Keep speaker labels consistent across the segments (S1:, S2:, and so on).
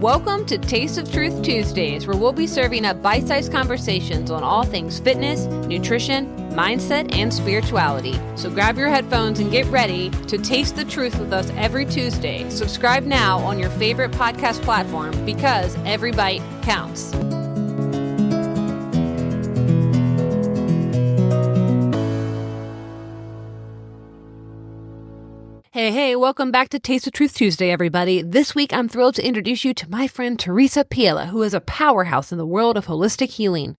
S1: Welcome to Taste of Truth Tuesdays, where we'll be serving up bite-sized conversations on all things fitness, nutrition, mindset, and spirituality. So grab your headphones and get ready to taste the truth with us every Tuesday. Subscribe now on your favorite podcast platform because every bite counts. Hey, welcome back to Taste of Truth Tuesday, everybody. This week, I'm thrilled to introduce you to my friend Theresa Piela, who is a powerhouse in the world of holistic healing.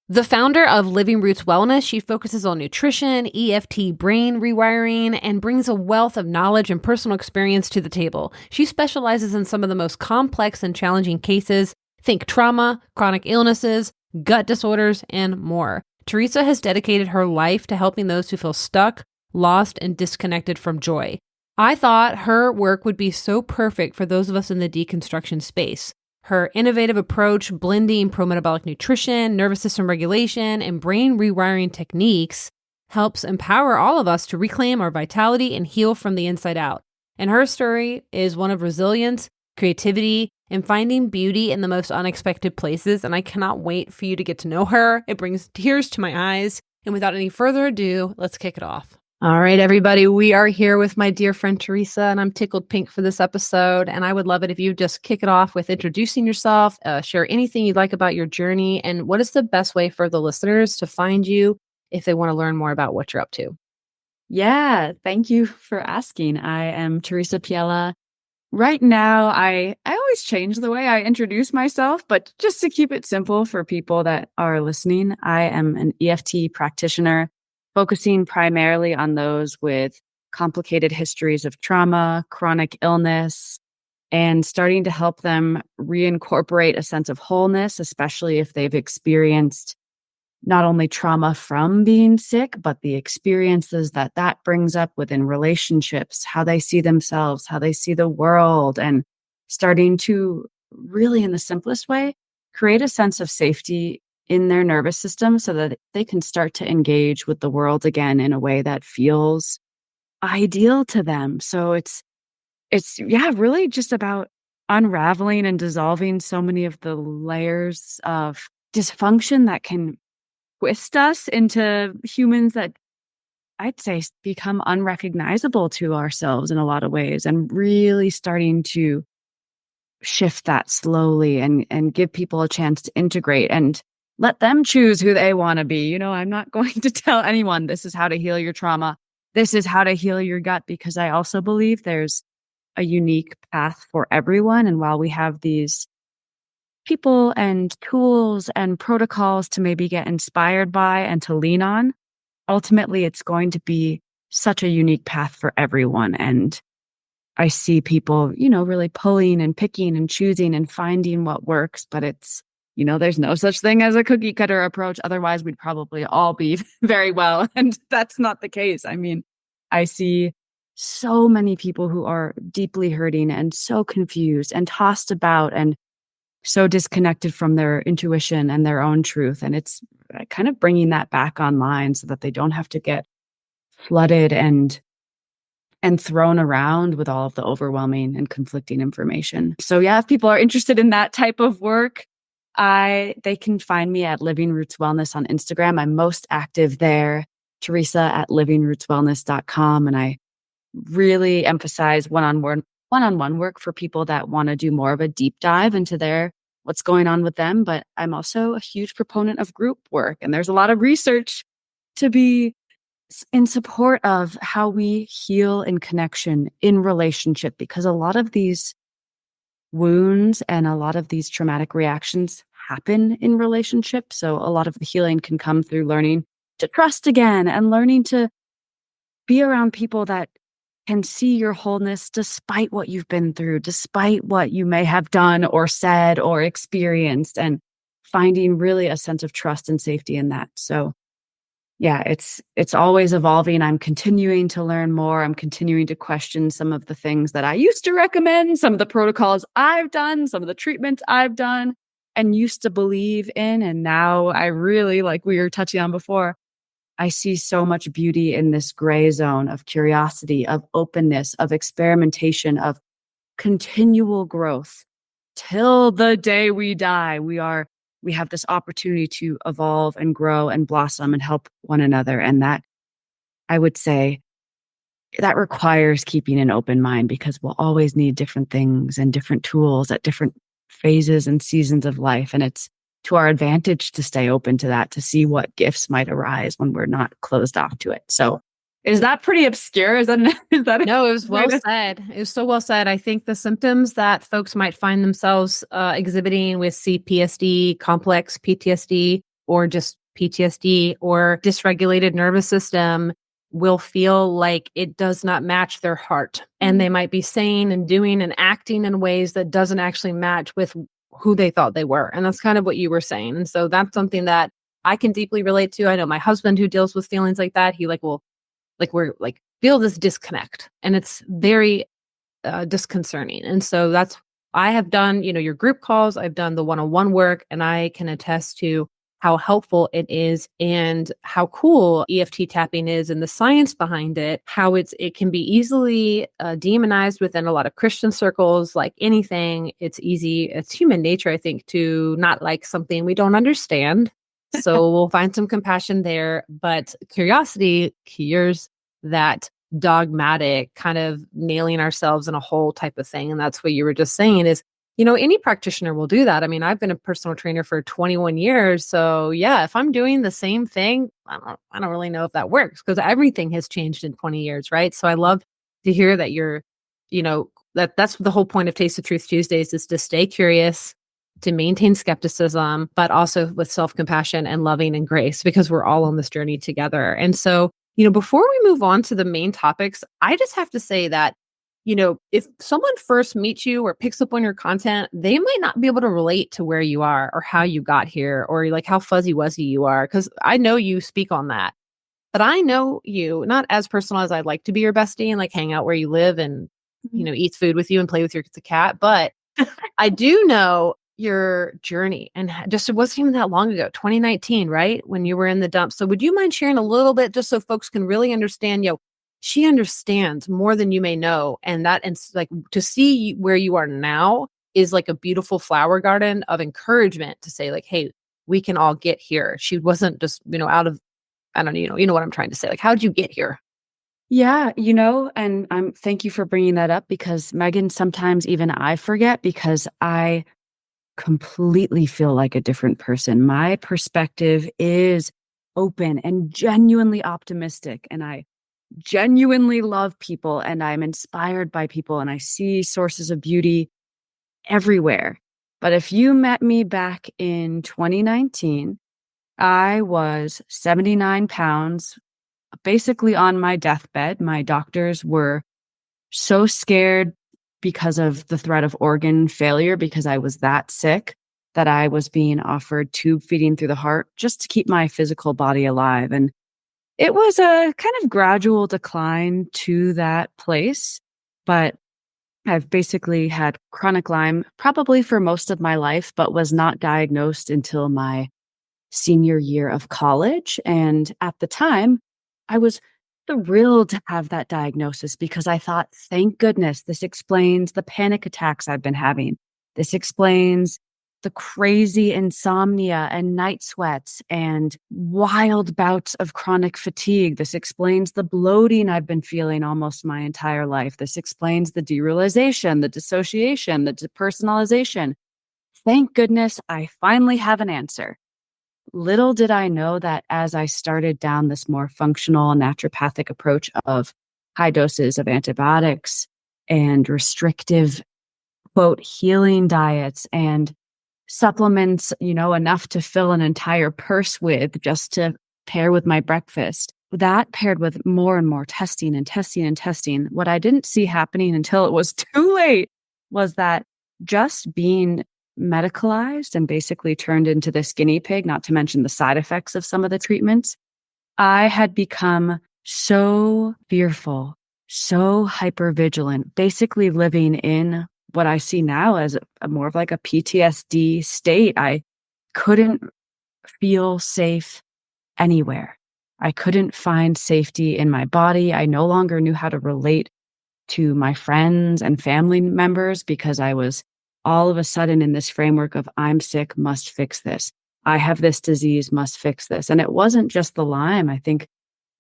S1: The founder of Living Roots Wellness, she focuses on nutrition, EFT brain rewiring, and brings a wealth of knowledge and personal experience to the table. She specializes in some of the most complex and challenging cases. Think trauma, chronic illnesses, gut disorders, and more. Theresa has dedicated her life to helping those who feel stuck, lost, and disconnected from joy. I thought her work would be so perfect for those of us in the deconstruction space. Her innovative approach, blending pro-metabolic nutrition, nervous system regulation, and brain rewiring techniques, helps empower all of us to reclaim our vitality and heal from the inside out. And her story is one of resilience, creativity, and finding beauty in the most unexpected places. And I cannot wait for you to get to know her. It brings tears to my eyes. And without any further ado, let's kick it off. All right, everybody, we are here with my dear friend Theresa, and I'm tickled pink for this episode. And I would love it if you just kick it off with introducing yourself, share anything you'd like about your journey, and what is the best way for the listeners to find you if they want to learn more about what you're up to.
S2: Yeah, thank you for asking. I am Theresa Piela. Right now, I always change the way I introduce myself, but just to keep it simple for people that are listening, I am an EFT practitioner, focusing primarily on those with complicated histories of trauma, chronic illness, and starting to help them reincorporate a sense of wholeness, especially if they've experienced not only trauma from being sick, but the experiences that brings up within relationships, how they see themselves, how they see the world, and starting to really, in the simplest way, create a sense of safety in their nervous system so that they can start to engage with the world again in a way that feels ideal to them. So it's really just about unraveling and dissolving so many of the layers of dysfunction that can twist us into humans that I'd say become unrecognizable to ourselves in a lot of ways, and really starting to shift that slowly and give people a chance to integrate and let them choose who they want to be. You know, I'm not going to tell anyone this is how to heal your trauma. This is how to heal your gut, because I also believe there's a unique path for everyone. And while we have these people and tools and protocols to maybe get inspired by and to lean on, ultimately it's going to be such a unique path for everyone. And I see people, really pulling and picking and choosing and finding what works, but it's, there's no such thing as a cookie cutter approach. Otherwise, we'd probably all be very well. And that's not the case. I mean, I see so many people who are deeply hurting and so confused and tossed about and so disconnected from their intuition and their own truth. And it's kind of bringing that back online so that they don't have to get flooded and thrown around with all of the overwhelming and conflicting information. So yeah, if people are interested in that type of work, they can find me at Living Roots Wellness on Instagram. I'm most active there, Theresa at livingrootswellness.com. And I really emphasize one-on-one work for people that want to do more of a deep dive into what's going on with them. But I'm also a huge proponent of group work. And there's a lot of research to be in support of how we heal in connection, in relationship, because a lot of these wounds and a lot of these traumatic reactions happen in relationship. So a lot of the healing can come through learning to trust again and learning to be around people that can see your wholeness despite what you've been through, despite what you may have done or said or experienced, and finding really a sense of trust and safety in that. So yeah, it's always evolving. I'm continuing to learn more. I'm continuing to question some of the things that I used to recommend, some of the protocols I've done, some of the treatments I've done and used to believe in. And now I really, like we were touching on before, I see so much beauty in this gray zone of curiosity, of openness, of experimentation, of continual growth. till the day we die, we have this opportunity to evolve and grow and blossom and help one another. And that, I would say, that requires keeping an open mind, because we'll always need different things and different tools at different phases and seasons of life. And it's to our advantage to stay open to that, to see what gifts might arise when we're not closed off to it. So is that pretty obscure? Is that
S1: No, it was well said. It was so well said. I think the symptoms that folks might find themselves exhibiting with CPSD, complex PTSD, or just PTSD or dysregulated nervous system will feel like it does not match their heart. And they might be saying and doing and acting in ways that doesn't actually match with who they thought they were. And that's kind of what you were saying. And so that's something that I can deeply relate to. I know my husband who deals with feelings like that, he will we're like feel this disconnect, and it's very disconcerting. And so that's, I have done, your group calls, I've done the one-on-one work, and I can attest to how helpful it is and how cool EFT tapping is and the science behind it, how it can be easily demonized within a lot of Christian circles. Like anything, it's human nature, I think, to not like something we don't understand. So we'll find some compassion there, but curiosity cures that dogmatic kind of nailing ourselves in a hole type of thing. And that's what you were just saying is, any practitioner will do that. I mean, I've been a personal trainer for 21 years. So yeah, if I'm doing the same thing, I don't really know if that works, because everything has changed in 20 years, right? So I love to hear that you're, that's the whole point of Taste of Truth Tuesdays, is to stay curious, to maintain skepticism, but also with self-compassion and loving and grace, because we're all on this journey together. And so, before we move on to the main topics, I just have to say that, if someone first meets you or picks up on your content, they might not be able to relate to where you are or how you got here, or like how fuzzy wuzzy you are. Cause I know you speak on that, but I know you not as personal as I'd like to be your bestie and like hang out where you live and, eat food with you and play with the cat. But I do know your journey, and just, it wasn't even that long ago, 2019, right? When you were in the dumps. So would you mind sharing a little bit, just so folks can really understand, she understands more than you may know. And like, to see where you are now is like a beautiful flower garden of encouragement to say like, hey, we can all get here. She wasn't just, out of, I don't know, you know what I'm trying to say? Like, how did you get here?
S2: Yeah, and thank you for bringing that up, because Megan, sometimes even I forget, because I completely feel like a different person. My perspective is open and genuinely optimistic, and I genuinely love people, and I'm inspired by people, and I see sources of beauty everywhere. But if you met me back in 2019, I was 79 pounds, basically on my deathbed. My doctors were so scared because of the threat of organ failure, because I was that sick, that I was being offered tube feeding through the heart just to keep my physical body alive. And it was a kind of gradual decline to that place, but I've basically had chronic Lyme probably for most of my life, but was not diagnosed until my senior year of college. And at the time, I was thrilled to have that diagnosis, because I thought, thank goodness, this explains the panic attacks I've been having. This explains the crazy insomnia and night sweats and wild bouts of chronic fatigue. This explains the bloating I've been feeling almost my entire life. This explains the derealization, the dissociation, the depersonalization. Thank goodness I finally have an answer. Little did I know that as I started down this more functional naturopathic approach of high doses of antibiotics and restrictive, quote, healing diets and supplements, enough to fill an entire purse with just to pair with my breakfast, that paired with more and more testing and testing and testing, what I didn't see happening until it was too late was that just being medicalized and basically turned into this guinea pig, not to mention the side effects of some of the treatments, I had become so fearful, so hypervigilant, basically living in what I see now as a more of like a PTSD state. I couldn't feel safe anywhere. I couldn't find safety in my body. I no longer knew how to relate to my friends and family members, because I was all of a sudden in this framework of I'm sick, must fix this. I have this disease, must fix this. And it wasn't just the Lyme. I think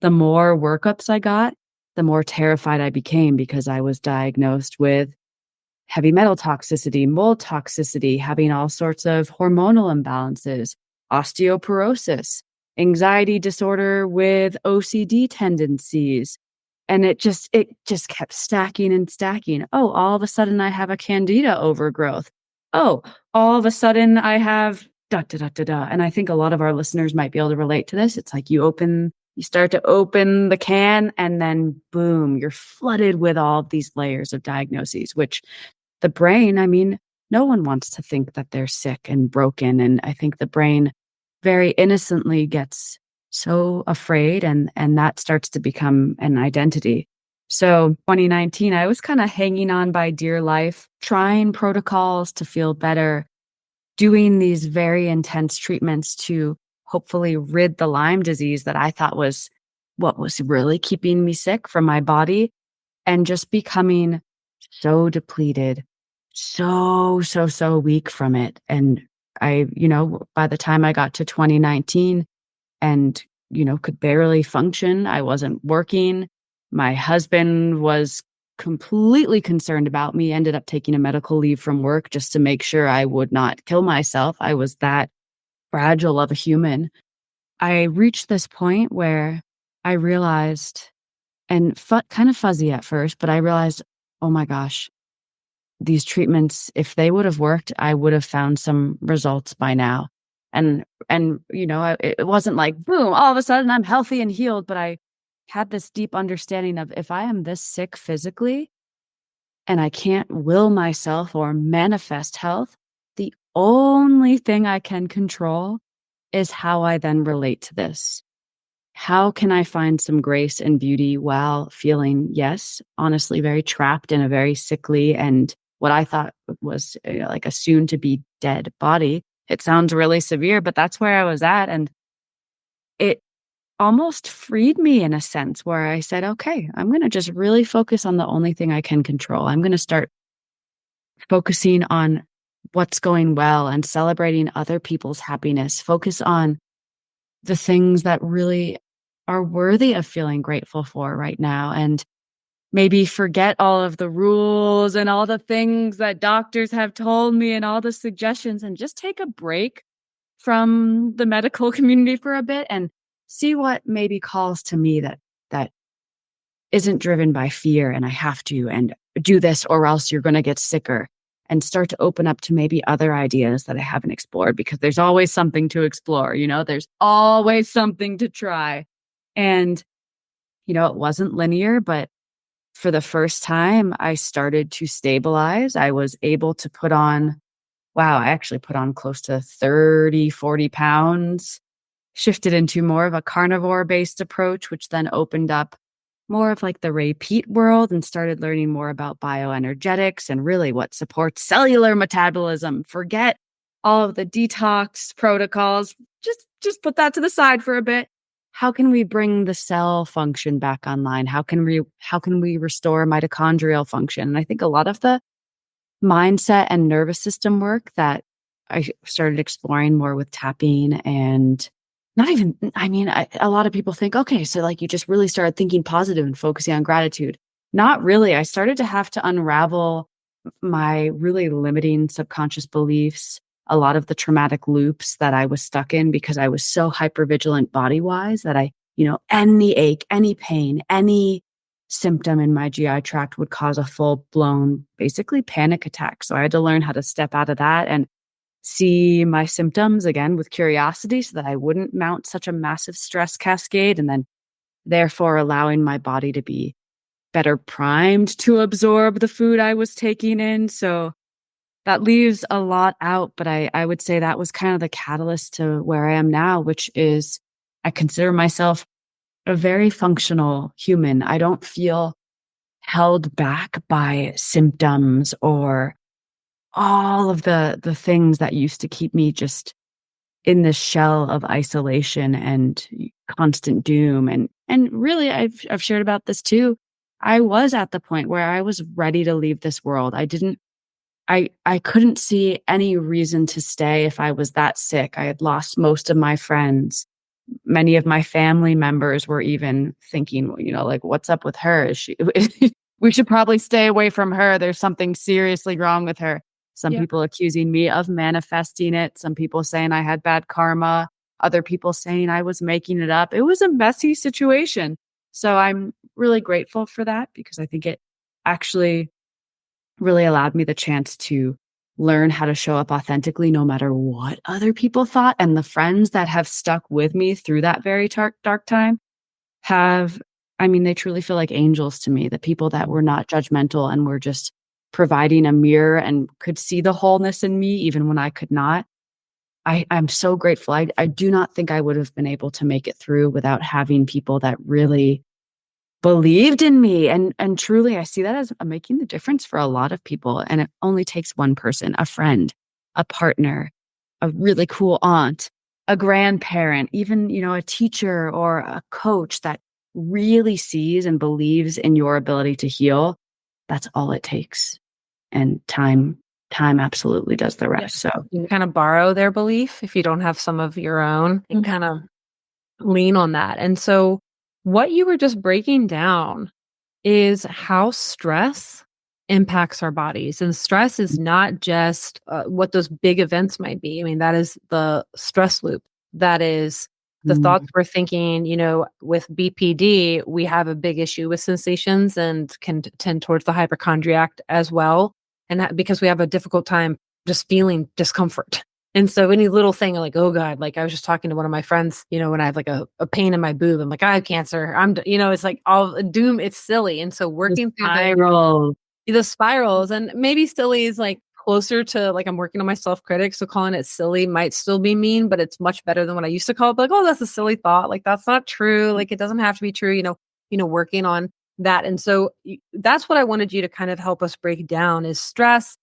S2: the more workups I got, the more terrified I became because I was diagnosed with heavy metal toxicity, mold toxicity, having all sorts of hormonal imbalances, osteoporosis, anxiety disorder with OCD tendencies. And it just kept stacking and stacking. Oh, all of a sudden I have a candida overgrowth. Oh, all of a sudden I have da da da da da. And I think a lot of our listeners might be able to relate to this. It's like you start to open the can and then boom, you're flooded with all of these layers of diagnoses, which the brain, I mean, no one wants to think that they're sick and broken. And I think the brain very innocently gets so afraid and that starts to become an identity. So 2019, I was kind of hanging on by dear life, trying protocols to feel better, doing these very intense treatments to hopefully rid the Lyme disease that I thought was what was really keeping me sick from my body, and just becoming so depleted, so weak from it. And by the time I got to 2019 and, could barely function, I wasn't working. My husband was completely concerned about me, ended up taking a medical leave from work just to make sure I would not kill myself. I was that fragile of a human. I reached this point where I realized, and kind of fuzzy at first, but I realized, oh my gosh, these treatments, if they would have worked, I would have found some results by now. It wasn't like, boom, all of a sudden I'm healthy and healed, but I had this deep understanding of if I am this sick physically and I can't will myself or manifest health, the only thing I can control is how I then relate to this. How can I find some grace and beauty while feeling, yes, honestly, very trapped in a very sickly and what I thought was like a soon to be dead body? It sounds really severe, but that's where I was at. And it almost freed me in a sense where I said, okay, I'm going to just really focus on the only thing I can control. I'm going to start focusing on what's going well and celebrating other people's happiness. Focus on the things that really are worthy of feeling grateful for right now. And maybe forget all of the rules and all the things that doctors have told me and all the suggestions and just take a break from the medical community for a bit and see what maybe calls to me that isn't driven by fear and I have to and do this or else you're going to get sicker, and start to open up to maybe other ideas that I haven't explored, because there's always something to explore, there's always something to try. And, it wasn't linear, but for the first time, I started to stabilize. I was able to I actually put on close to 30, 40 pounds, shifted into more of a carnivore-based approach, which then opened up more of like the repeat world and started learning more about bioenergetics and really what supports cellular metabolism. Forget all of the detox protocols. Just put that to the side for a bit. How can we bring the cell function back online? How can we restore mitochondrial function? And I think a lot of the mindset and nervous system work that I started exploring more with tapping and not even, a lot of people think, okay, so like you just really started thinking positive and focusing on gratitude. Not really. I started to have to unravel my really limiting subconscious beliefs, a lot of the traumatic loops that I was stuck in because I was so hypervigilant body-wise that any ache, any pain, any symptom in my GI tract would cause a full-blown, basically panic attack. So I had to learn how to step out of that and see my symptoms again with curiosity so that I wouldn't mount such a massive stress cascade, and then therefore allowing my body to be better primed to absorb the food I was taking in. So that leaves a lot out, but I would say that was kind of the catalyst to where I am now, which is I consider myself a very functional human. I don't feel held back by symptoms or all of the things that used to keep me just in this shell of isolation and constant doom. And really, I've shared about this too. I was at the point where I was ready to leave this world. I didn't I couldn't see any reason to stay if I was that sick. I had lost most of my friends. Many of my family members were even thinking, well, like, what's up with her? Is she we should probably stay away from her. There's something seriously wrong with her. Some
S1: Yeah.
S2: people accusing me of manifesting it. Some people saying I had bad karma. Other people saying I was making it up. It was a messy situation. So I'm really grateful for that because I think it actually really allowed me the chance to learn how to show up authentically no matter what other people thought. And the friends that have stuck with me through that very dark time have, I mean, they truly feel like angels to me. The people that were not judgmental and were just providing a mirror and could see the wholeness in me even when I could not. I'm so grateful. I do not think I would have been able to make it through without having people that really believed in me. And truly, I see that as making the difference for a lot of people. And it only takes one person, a friend, a partner, a really cool aunt, a grandparent, even, a teacher or a coach that really sees and believes in your ability to heal. That's all it takes. And time absolutely does the
S1: Yeah.
S2: rest. So
S1: You kind of borrow their belief if you don't have some of your own and kind of lean on that. And so what you were just breaking down is how stress impacts our bodies. And stress is not just what those big events might be. I mean, that is the stress loop. That is the thoughts
S2: mm,
S1: we're thinking, with BPD, we have a big issue with sensations and can tend towards the hypochondriac as well. And because we have a difficult time just feeling discomfort. And so any little thing like, oh God, like I was just talking to one of my friends, when I have like a pain in my boob, I'm like, I have cancer. It's like all doom. It's silly. And so
S2: the
S1: working through
S2: spiral.
S1: the spirals and maybe silly is like closer to like I'm working on my self-critic. So calling it silly might still be mean, but it's much better than what I used to call it. Like, oh, that's a silly thought. Like that's not true. Like it doesn't have to be true, working on that. And so that's what I wanted you to kind of help us break down is stress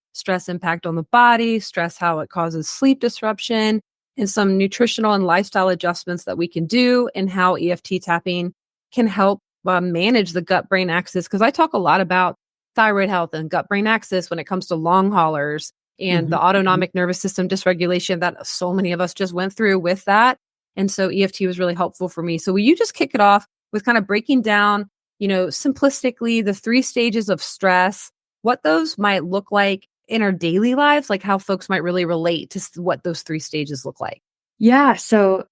S1: impact on the body, stress, how it causes sleep disruption, and some nutritional and lifestyle adjustments that we can do, and how EFT tapping can help manage the gut brain axis. Because I talk a lot about thyroid health and gut brain axis when it comes to long haulers and the
S2: Mhm.
S1: autonomic nervous system dysregulation that so many of us just went through with that. And so EFT was really helpful for me. So will you just kick it off with kind of breaking down, simplistically the 3 stages of stress, what those might look like in our daily lives, like how folks might really relate to what those 3 stages look like?
S2: Yeah. So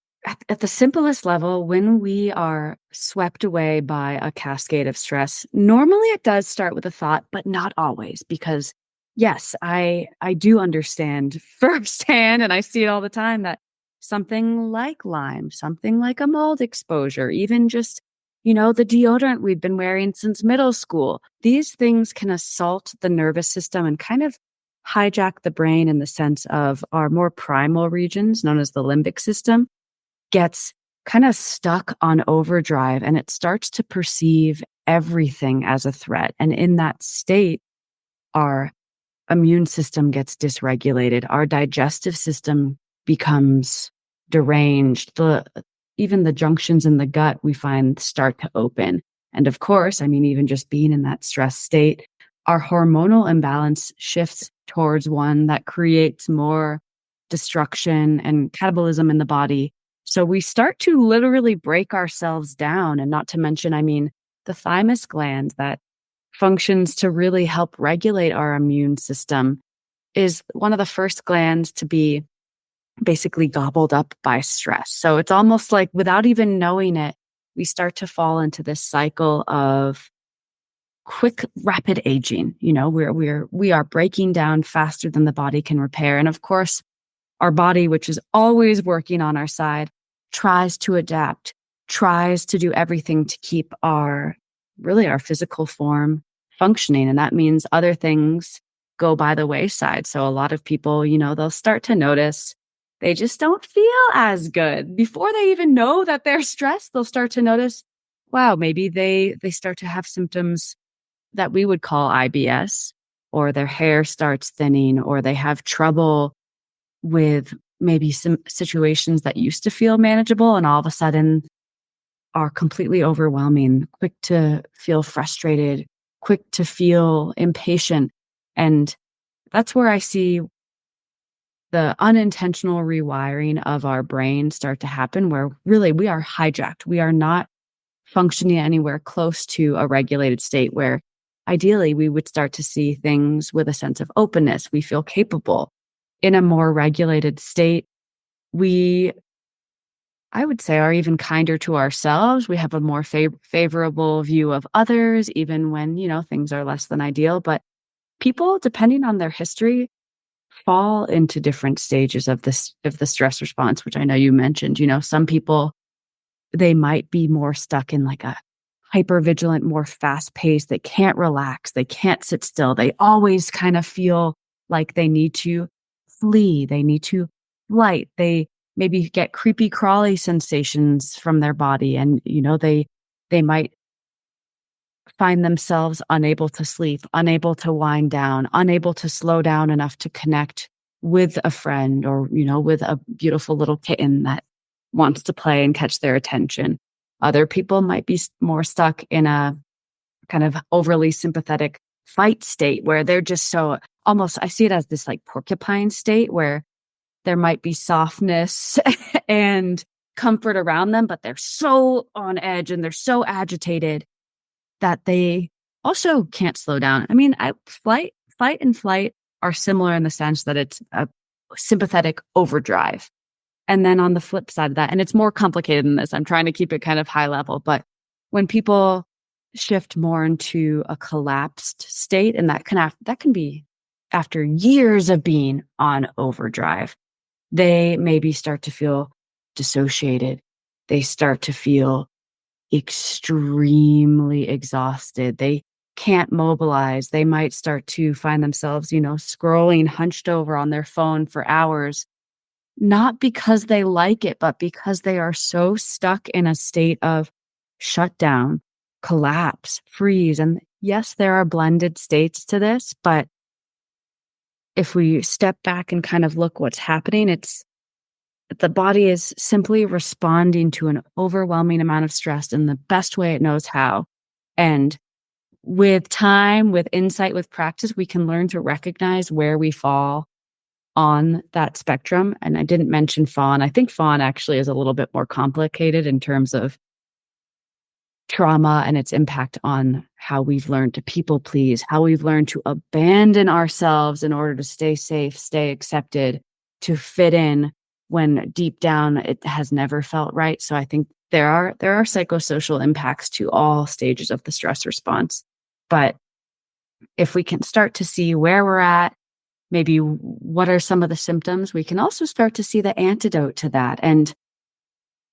S2: at the simplest level, when we are swept away by a cascade of stress, normally it does start with a thought, but not always, because yes, I do understand firsthand, and I see it all the time that something like Lyme, something like a mold exposure, even just, the deodorant we've been wearing since middle school, these things can assault the nervous system and kind of hijack the brain in the sense of our more primal regions, known as the limbic system, gets kind of stuck on overdrive and it starts to perceive everything as a threat. And in that state, our immune system gets dysregulated, our digestive system becomes deranged. Even the junctions in the gut we find start to open. And of course, I mean, even just being in that stress state, our hormonal imbalance shifts towards one that creates more destruction and catabolism in the body. So we start to literally break ourselves down. And not to mention, I mean, the thymus gland that functions to really help regulate our immune system is one of the first glands to be basically gobbled up by stress. So it's almost like without even knowing it, we start to fall into this cycle of quick, rapid aging. We are breaking down faster than the body can repair. And of course, our body, which is always working on our side, tries to adapt, tries to do everything to keep our physical form functioning. And that means other things go by the wayside. So a lot of people, they'll start to notice they just don't feel as good. Before they even know that they're stressed, they'll start to notice, wow, maybe they start to have symptoms that we would call IBS, or their hair starts thinning, or they have trouble with maybe some situations that used to feel manageable and all of a sudden are completely overwhelming, quick to feel frustrated, quick to feel impatient. And that's where I see the unintentional rewiring of our brain start to happen, where really we are hijacked. We are not functioning anywhere close to a regulated state where ideally we would start to see things with a sense of openness. We feel capable. In a more regulated state, we, I would say, are even kinder to ourselves. We have a more favorable view of others, even when, things are less than ideal. But people, depending on their history, fall into different stages of the stress response, which I know you mentioned. Some people, they might be more stuck in like a hyper vigilant, more fast paced. They can't relax. They can't sit still. They always kind of feel like they need to flee. They need to flight. They maybe get creepy crawly sensations from their body. And, they might find themselves unable to sleep, unable to wind down, unable to slow down enough to connect with a friend or, with a beautiful little kitten that wants to play and catch their attention. Other people might be more stuck in a kind of overly sympathetic fight state where they're just so almost, I see it as this like porcupine state where there might be softness and comfort around them, but they're so on edge and they're so agitated that they also can't slow down. I mean, fight and flight are similar in the sense that it's a sympathetic overdrive. And then on the flip side of that, and it's more complicated than this, I'm trying to keep it kind of high level, but when people shift more into a collapsed state, and that can be after years of being on overdrive, they maybe start to feel dissociated. They start to feel extremely exhausted. They can't mobilize. They might start to find themselves, scrolling hunched over on their phone for hours, not because they like it, but because they are so stuck in a state of shutdown, collapse, freeze. And yes, there are blended states to this, but if we step back and kind of look what's happening, it's the body is simply responding to an overwhelming amount of stress in the best way it knows how. And with time, with insight, with practice, we can learn to recognize where we fall on that spectrum. And I didn't mention fawn. I think fawn actually is a little bit more complicated in terms of trauma and its impact on how we've learned to people please, how we've learned to abandon ourselves in order to stay safe, stay accepted, to fit in when deep down it has never felt right. So I think there are psychosocial impacts to all stages of the stress response. But if we can start to see where we're at, maybe what are some of the symptoms, we can also start to see the antidote to that. And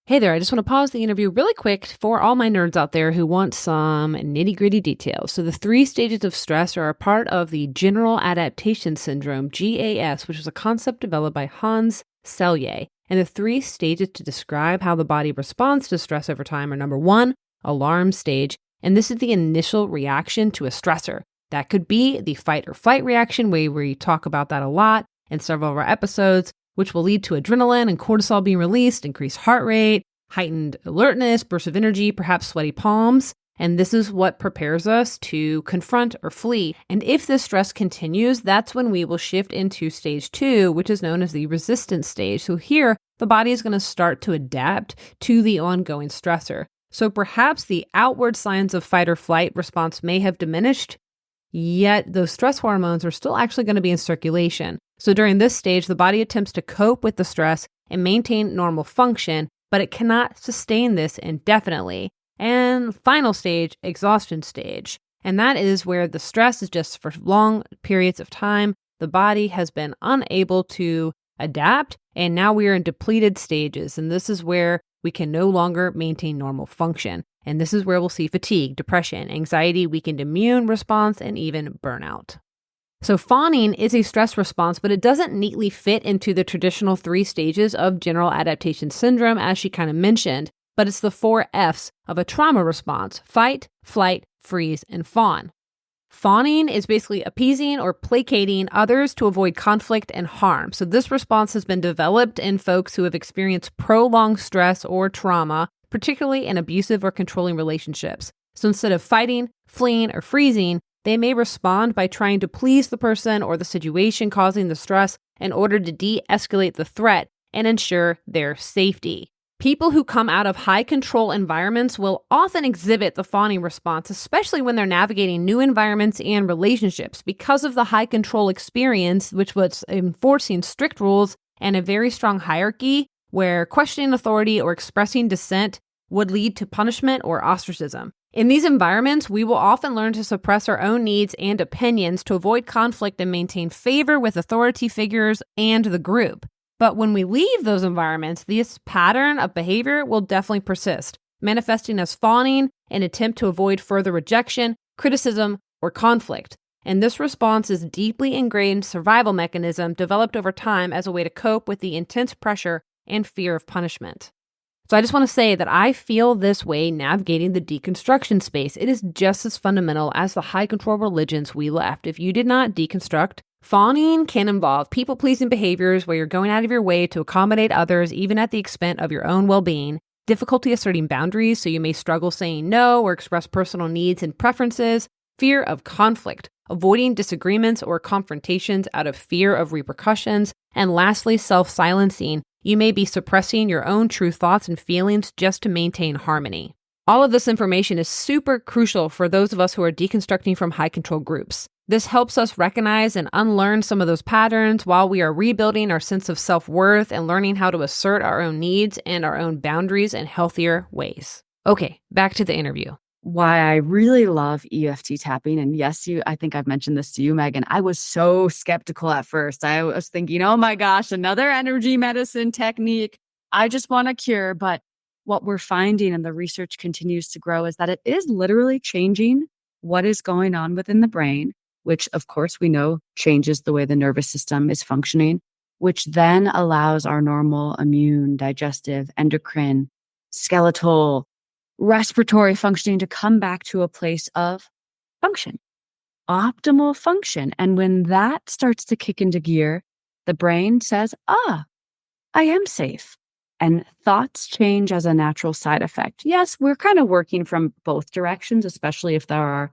S1: hey there, I just want to pause the interview really quick for all my nerds out there who want some nitty-gritty details. So the 3 stages of stress are a part of the General Adaptation Syndrome, GAS, which was a concept developed by Hans Selye. And the 3 stages to describe how the body responds to stress over time are number 1, alarm stage. And this is the initial reaction to a stressor. That could be the fight or flight reaction, where we talk about that a lot in several of our episodes, which will lead to adrenaline and cortisol being released, increased heart rate, heightened alertness, bursts of energy, perhaps sweaty palms. And this is what prepares us to confront or flee. And if this stress continues, that's when we will shift into stage 2, which is known as the resistance stage. So here, the body is going to start to adapt to the ongoing stressor. So perhaps the outward signs of fight or flight response may have diminished, yet those stress hormones are still actually going to be in circulation. So during this stage, the body attempts to cope with the stress and maintain normal function, but it cannot sustain this indefinitely. And final stage, exhaustion stage. And that is where the stress is just for long periods of time. The body has been unable to adapt, and now we are in depleted stages. And this is where we can no longer maintain normal function. And this is where we'll see fatigue, depression, anxiety, weakened immune response, and even burnout. So fawning is a stress response, but it doesn't neatly fit into the traditional 3 stages of general adaptation syndrome, as she kind of mentioned, but it's the 4 F's of a trauma response: fight, flight, freeze, and fawn. Fawning is basically appeasing or placating others to avoid conflict and harm. So this response has been developed in folks who have experienced prolonged stress or trauma, particularly in abusive or controlling relationships. So instead of fighting, fleeing, or freezing, they may respond by trying to please the person or the situation causing the stress in order to de-escalate the threat and ensure their safety. People who come out of high control environments will often exhibit the fawning response, especially when they're navigating new environments and relationships, because of the high control experience, which was enforcing strict rules and a very strong hierarchy where questioning authority or expressing dissent would lead to punishment or ostracism. In these environments, we will often learn to suppress our own needs and opinions to avoid conflict and maintain favor with authority figures and the group. But when we leave those environments, this pattern of behavior will definitely persist, manifesting as fawning in an attempt to avoid further rejection, criticism, or conflict. And this response is deeply ingrained survival mechanism developed over time as a way to cope with the intense pressure and fear of punishment. So I just want to say that I feel this way navigating the deconstruction space. It is just as fundamental as the high control religions we left. If you did not deconstruct, fawning can involve people-pleasing behaviors where you're going out of your way to accommodate others, even at the expense of your own well-being, difficulty asserting boundaries, so you may struggle saying no or express personal needs and preferences, fear of conflict, avoiding disagreements or confrontations out of fear of repercussions, and lastly, self-silencing. You may be suppressing your own true thoughts and feelings just to maintain harmony. All of this information is super crucial for those of us who are deconstructing from high control groups. This helps us recognize and unlearn some of those patterns while we are rebuilding our sense of self-worth and learning how to assert our own needs and our own boundaries in healthier ways. Okay, back to the interview.
S2: Why I really love EFT tapping, and yes, I think I've mentioned this to you, Megan. I was so skeptical at first. I was thinking, oh my gosh, another energy medicine technique. I just want a cure. But what we're finding, and the research continues to grow, is that it is literally changing what is going on within the brain, which of course we know changes the way the nervous system is functioning, which then allows our normal immune, digestive, endocrine, skeletal, respiratory functioning to come back to a place of function, optimal function. And when that starts to kick into gear, the brain says, I am safe. And thoughts change as a natural side effect. Yes, we're kind of working from both directions, especially if there are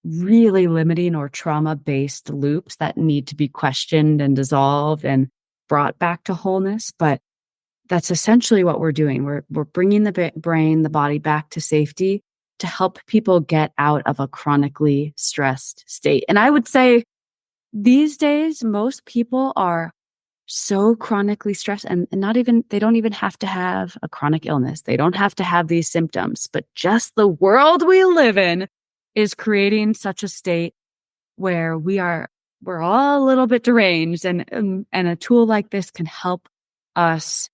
S2: really limiting or trauma-based loops that need to be questioned and dissolved and brought back to wholeness. But that's essentially what we're doing. We're bringing the brain, the body back to safety to help people get out of a chronically stressed state. And I would say these days, most people are so chronically stressed and they don't even have to have a chronic illness. They don't have to have these symptoms, but just the world we live in is creating such a state where we're all a little bit deranged, and a tool like this can help us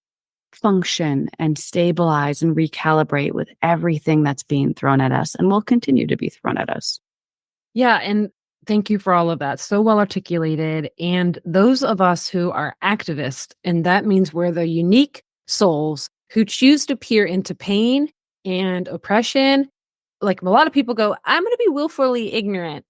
S2: function and stabilize and recalibrate with everything that's being thrown at us and will continue to be thrown at us.
S1: Yeah, and thank you for all of that. So well articulated. And those of us who are activists, and that means we're the unique souls who choose to peer into pain and oppression. Like a lot of people go, I'm going to be willfully ignorant.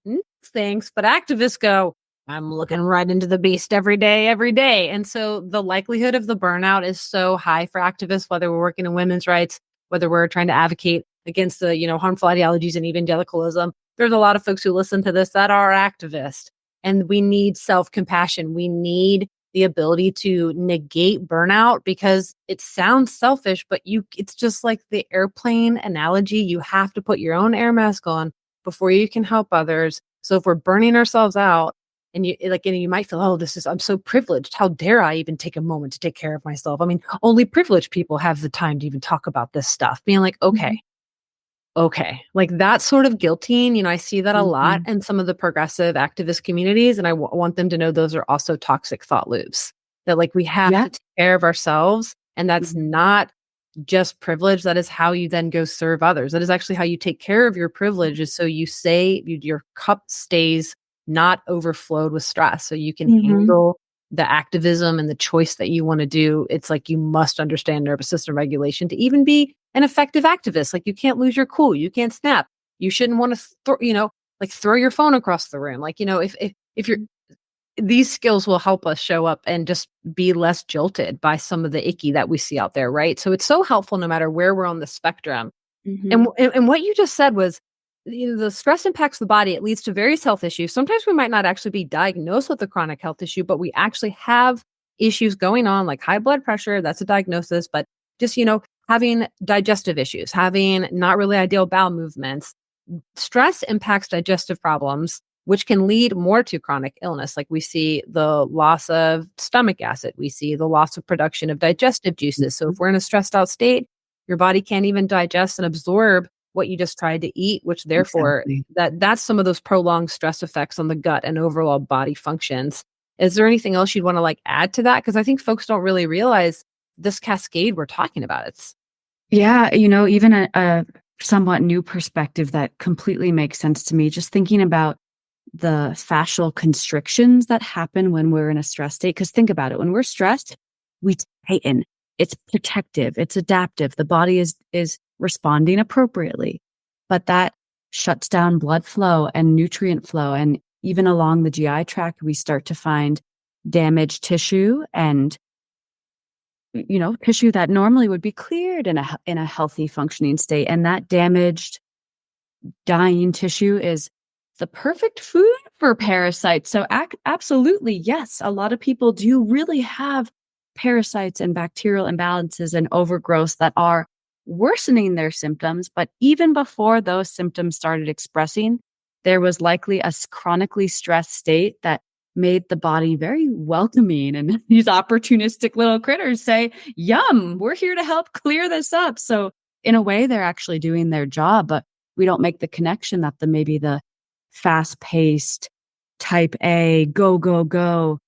S1: Thanks. But activists go, I'm looking right into the beast every day. And so the likelihood of the burnout is so high for activists, whether we're working in women's rights, whether we're trying to advocate against the, harmful ideologies and evangelicalism. There's a lot of folks who listen to this that are activists, and we need self-compassion. We need the ability to negate burnout, because it sounds selfish, but it's just like the airplane analogy. You have to put your own air mask on before you can help others. So if we're burning ourselves out, and you might feel, I'm so privileged. How dare I even take a moment to take care of myself? I mean, only privileged people have the time to even talk about this stuff. Being like, okay, like that sort of guilting, I see that a lot in some of the progressive activist communities. And I want them to know those are also toxic thought loops, that like we have to take care of ourselves. And that's not just privilege. That is how you then go serve others. That is actually how you take care of your privileges. So your cup stays not overflowed with stress, so you can handle the activism and the choice that you want to do. It's like you must understand nervous system regulation to even be an effective activist. Like you can't lose your cool. You can't snap. You shouldn't want to throw your phone across the room. Like, if you're, these skills will help us show up and just be less jolted by some of the icky that we see out there. Right. So it's so helpful no matter where we're on the spectrum. And what you just said was, the stress impacts the body. It leads to various health issues. Sometimes we might not actually be diagnosed with a chronic health issue, but we actually have issues going on like high blood pressure. That's a diagnosis, but just, having digestive issues, having not really ideal bowel movements. Stress impacts digestive problems, which can lead more to chronic illness. Like we see the loss of stomach acid, we see the loss of production of digestive juices. So if we're in a stressed out state, your body can't even digest and absorb what you just tried to eat, which therefore
S2: Exactly.
S1: that's some of those prolonged stress effects on the gut and overall body functions. Is there anything else you'd want to add to that? Because I think folks don't really realize this cascade we're talking about. It's
S2: Yeah, even a somewhat new perspective that completely makes sense to me, just thinking about the fascial constrictions that happen when we're in a stress state. Because think about it, when we're stressed, we tighten. It's protective, it's adaptive. The body is responding appropriately. But that shuts down blood flow and nutrient flow. And even along the GI tract, we start to find damaged tissue and tissue that normally would be cleared in a healthy functioning state. And that damaged, dying tissue is the perfect food for parasites. So absolutely, yes, a lot of people do really have parasites and bacterial imbalances and overgrowth that are worsening their symptoms. But even before those symptoms started expressing, there was likely a chronically stressed state that made the body very welcoming. And these opportunistic little critters say, yum, we're here to help clear this up. So in a way, they're actually doing their job, but we don't make the connection that maybe the fast-paced type A, go, go, go,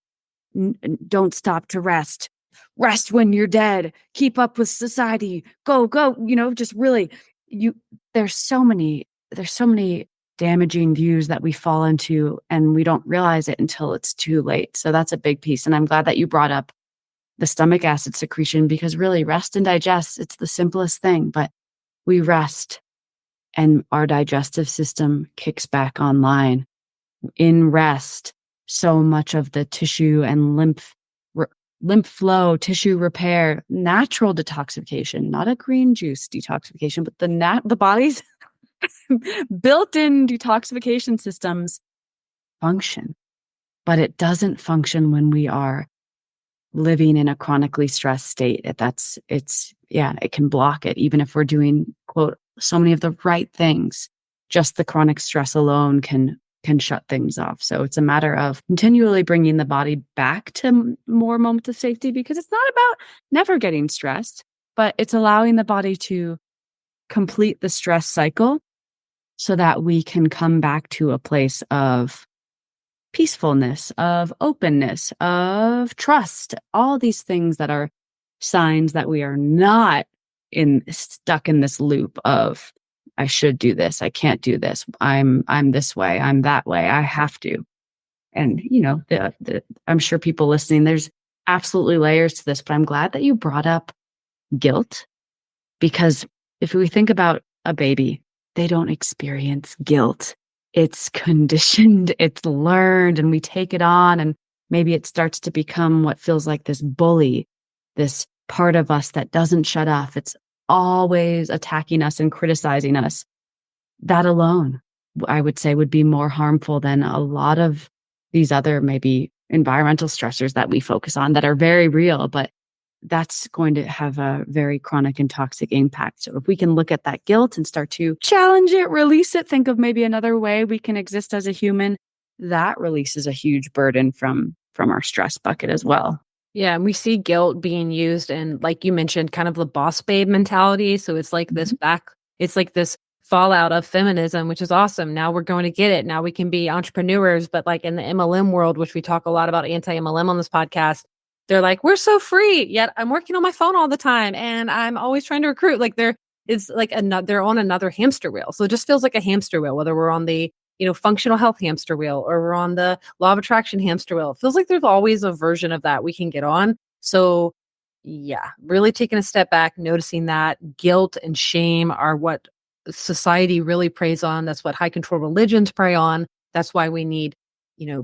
S2: don't stop to rest when you're dead, keep up with society, go, go, just really, you, there's so many damaging views that we fall into, and we don't realize it until it's too late. So that's a big piece. And I'm glad that you brought up the stomach acid secretion, because really rest and digest, it's the simplest thing, but we rest and our digestive system kicks back online. In rest, so much of the tissue and lymph flow, tissue repair, natural detoxification, not a green juice detoxification, but the body's built-in detoxification systems function. But it doesn't function when we are living in a chronically stressed state. It can block it, even if we're doing, quote, so many of the right things. Just the chronic stress alone can shut things off. So it's a matter of continually bringing the body back to more moments of safety, because it's not about never getting stressed, but it's allowing the body to complete the stress cycle so that we can come back to a place of peacefulness, of openness, of trust, all these things that are signs that we are not stuck in this loop of, I should do this, I can't do this, I'm this way, I'm that way, I have to. And I'm sure people listening, there's absolutely layers to this, but I'm glad that you brought up guilt, because if we think about a baby, they don't experience guilt. It's conditioned, it's learned, and we take it on, and maybe it starts to become what feels like this bully, this part of us that doesn't shut off. It's always attacking us and criticizing us. That alone, I would say, would be more harmful than a lot of these other maybe environmental stressors that we focus on that are very real, but that's going to have a very chronic and toxic impact. So if we can look at that guilt and start to challenge it, release it, think of maybe another way we can exist as a human, that releases a huge burden from our stress bucket as well.
S1: Yeah, and we see guilt being used in, like you mentioned, kind of the boss babe mentality. So it's like it's like this fallout of feminism, which is awesome. Now we're going to get it. Now we can be entrepreneurs. But like in the MLM world, which we talk a lot about anti-MLM on this podcast, they're like, we're so free, yet I'm working on my phone all the time and I'm always trying to recruit. Like they're on another hamster wheel. So it just feels like a hamster wheel, whether we're on the functional health hamster wheel or we're on the law of attraction hamster wheel. It feels like there's always a version of that we can get on. So yeah, really taking a step back, noticing that guilt and shame are what society really preys on. That's what high control religions prey on. That's why we need,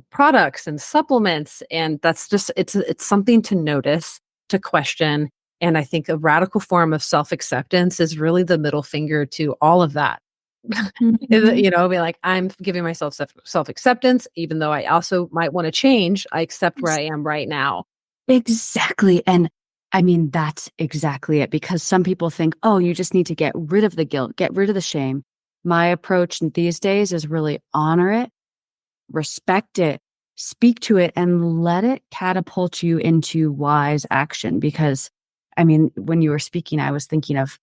S1: products and supplements. And that's just, it's something to notice, to question. And I think a radical form of self-acceptance is really the middle finger to all of that.
S2: Mhm.
S1: Be like, I'm giving myself self-acceptance, even though I also might want to change. I accept where I am right now.
S2: Exactly. And I mean, that's exactly it because some people think, oh, you just need to get rid of the guilt, get rid of the shame. My approach these days is really honor it, respect it, speak to it, and let it catapult you into wise action. Because, I mean, when you were speaking, I was thinking of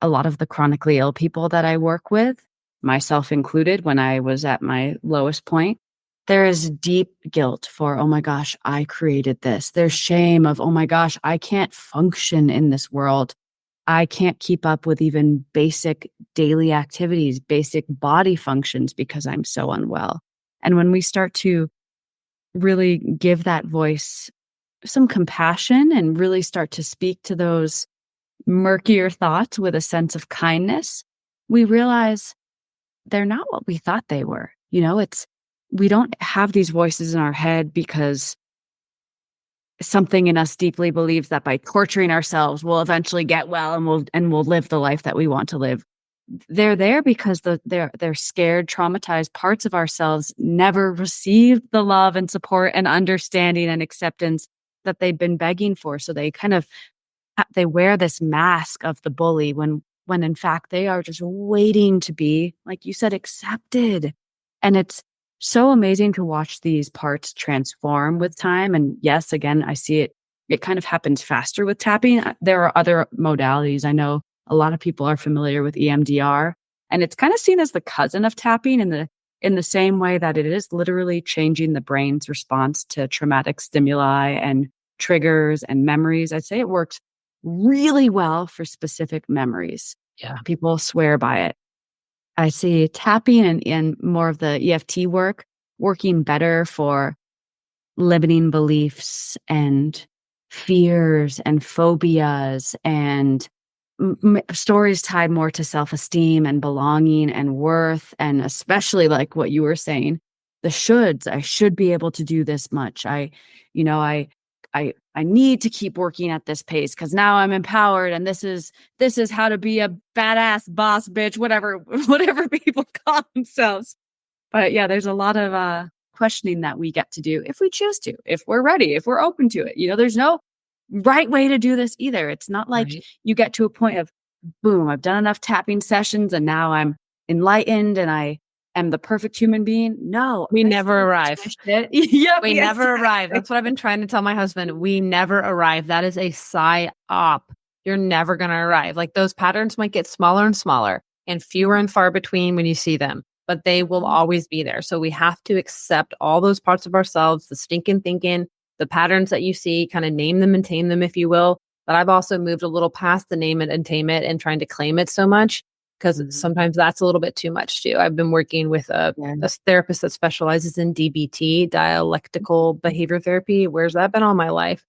S2: a lot of the chronically ill people that I work with, myself included, when I was at my lowest point. There is deep guilt for, oh my gosh, I created this. There's shame of, oh my gosh, I can't function in this world. I can't keep up with even basic daily activities, basic body functions because I'm so unwell. And when we start to really give that voice some compassion and really start to speak to those murkier thoughts with a sense of kindness, we realize they're not what we thought they were. We don't have these voices in our head because something in us deeply believes that by torturing ourselves, we'll eventually get well and we'll live the life that we want to live. They're there because they're scared, traumatized parts of ourselves never received the love and support and understanding and acceptance that they've been begging for. So they kind of they wear this mask of the bully when in fact they are just waiting to be, like you said, accepted. And it's so amazing to watch these parts transform with time. And yes, again, I see it kind of happens faster with tapping. There are other modalities. I know a lot of people are familiar with EMDR, and it's kind of seen as the cousin of tapping in the same way that it is literally changing the brain's response to traumatic stimuli and triggers and memories. I'd say it works really well for specific memories.
S1: Yeah.
S2: People swear by it. I see tapping and more of the EFT work working better for limiting beliefs and fears and phobias and stories tied more to self-esteem and belonging and worth, and especially like what you were saying, the shoulds. I should be able to do this much. You know, I need to keep working at this pace because now I'm empowered, and this is how to be a badass boss bitch, whatever whatever people call themselves. But yeah, there's a lot of questioning that we get to do if we choose to, if we're ready, if we're open to it. There's no right way to do this either. It's not like
S1: Right.
S2: you get to a point of, boom, I've done enough tapping sessions and now I'm enlightened and I am the perfect human being. No,
S1: We
S2: I
S1: never
S2: still
S1: arrive.
S2: shit. Yep,
S1: We
S2: yes,
S1: never arrive.
S2: exactly.
S1: That's what I've been trying to tell my husband. We never arrive. That is a psyop. You're never going to arrive. Like those patterns might get smaller and smaller and fewer and far between when you see them, but they will always be there. So we have to accept all those parts of ourselves, the stinking thinking, the patterns that you see, kind of name them and tame them, if you will. But I've also moved a little past the name it and tame it and trying to claim it so much because
S2: Mhm.
S1: sometimes that's a little bit too much too. I've been working with
S2: Yeah.
S1: a therapist that specializes in DBT, dialectical behavior therapy. Where's that been all my life?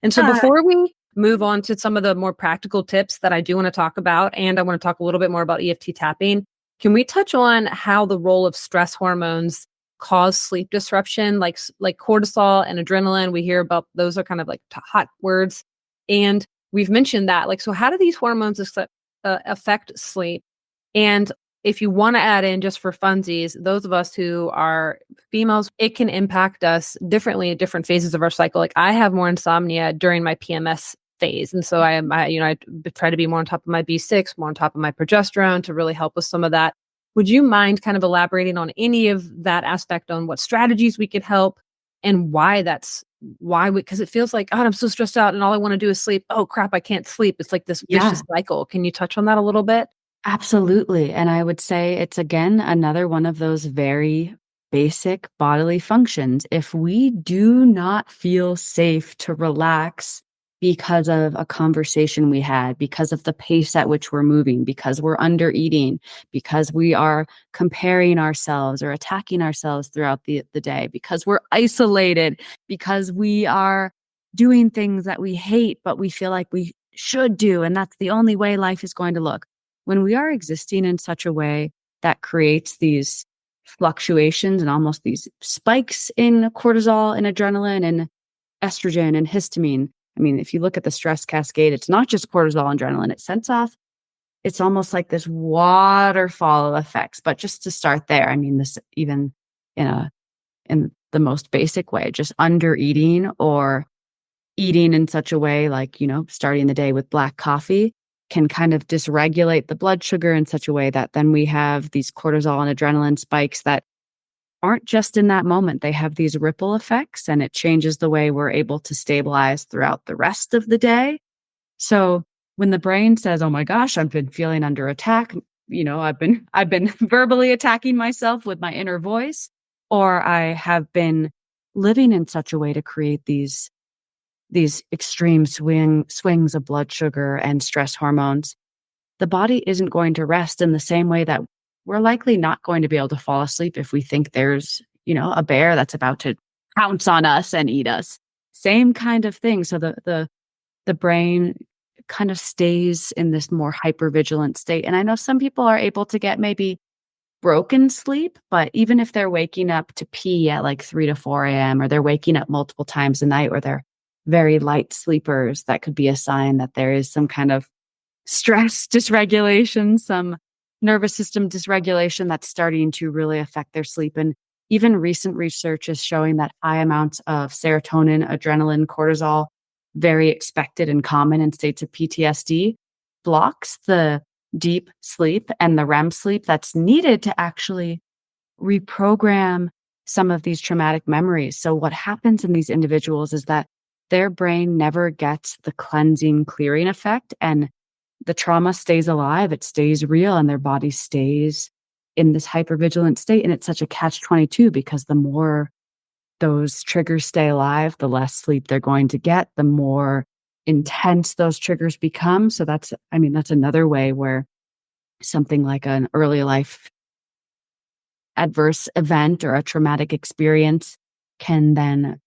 S1: And so
S2: Uh,
S1: before we move on to some of the more practical tips that I do want to talk about, and I want to talk a little bit more about EFT tapping, can we touch on how the role of stress hormones cause sleep disruption, like cortisol and adrenaline? We hear about those are kind of like hot words, and we've mentioned that. Like, so how do these hormones affect sleep? And if you want to add in just for funsies, those of us who are females, it can impact us differently at different phases of our cycle. Like I have more insomnia during my PMS phase. And so I try to be more on top of my B6, more on top of my progesterone to really help with some of that. Would you mind kind of elaborating on any of that aspect on what strategies we could help and because it feels like, God, I'm so stressed out and all I want to do is sleep. Oh crap, I can't sleep. It's like this
S2: yeah.
S1: vicious cycle. Can you touch on that a little bit?
S2: Absolutely. And I would say it's again another one of those very basic bodily functions. If we do not feel safe to relax because of a conversation we had, because of the pace at which we're moving, because we're under eating, because we are comparing ourselves or attacking ourselves throughout the day, because we're isolated, because we are doing things that we hate, but we feel like we should do, and that's the only way life is going to look when we are existing in such a way that creates these fluctuations and almost these spikes in cortisol and adrenaline and estrogen and histamine. I mean, if you look at the stress cascade, it's not just cortisol and adrenaline. It sets off it's almost like this waterfall of effects. But just to start there, I mean, this even in a in the most basic way, just under eating or eating in such a way like, starting the day with black coffee can kind of dysregulate the blood sugar in such a way that then we have these cortisol and adrenaline spikes that aren't just in that moment. They have these ripple effects, and it changes the way we're able to stabilize throughout the rest of the day. So when the brain says, "Oh my gosh, I've been feeling under attack," I've been verbally attacking myself with my inner voice, or I have been living in such a way to create these extreme swings of blood sugar and stress hormones, the body isn't going to rest in the same way that we're likely not going to be able to fall asleep if we think there's, a bear that's about to pounce on us and eat us. Same kind of thing. So the brain kind of stays in this more hypervigilant state. And I know some people are able to get maybe broken sleep, but even if they're waking up to pee at like 3 to 4 a.m., or they're waking up multiple times a night, or they're very light sleepers, that could be a sign that there is some kind of stress dysregulation, some nervous system dysregulation that's starting to really affect their sleep. And even recent research is showing that high amounts of serotonin, adrenaline, cortisol, very expected and common in states of PTSD, blocks the deep sleep and the REM sleep that's needed to actually reprogram some of these traumatic memories. So what happens in these individuals is that their brain never gets the cleansing, clearing effect, and the trauma stays alive, it stays real, and their body stays in this hypervigilant state. And it's such a catch-22, because the more those triggers stay alive, the less sleep they're going to get, the more intense those triggers become. So that's another way where something like an early life adverse event or a traumatic experience can then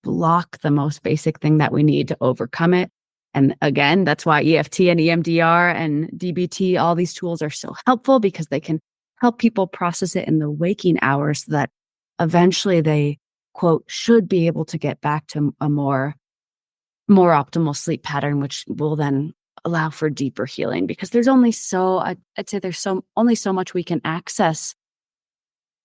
S2: block the most basic thing that we need to overcome it. And again, that's why EFT and EMDR and DBT, all these tools are so helpful, because they can help people process it in the waking hours so that eventually they, quote, should be able to get back to a more optimal sleep pattern, which will then allow for deeper healing. Because there's only I'd say there's only so much we can access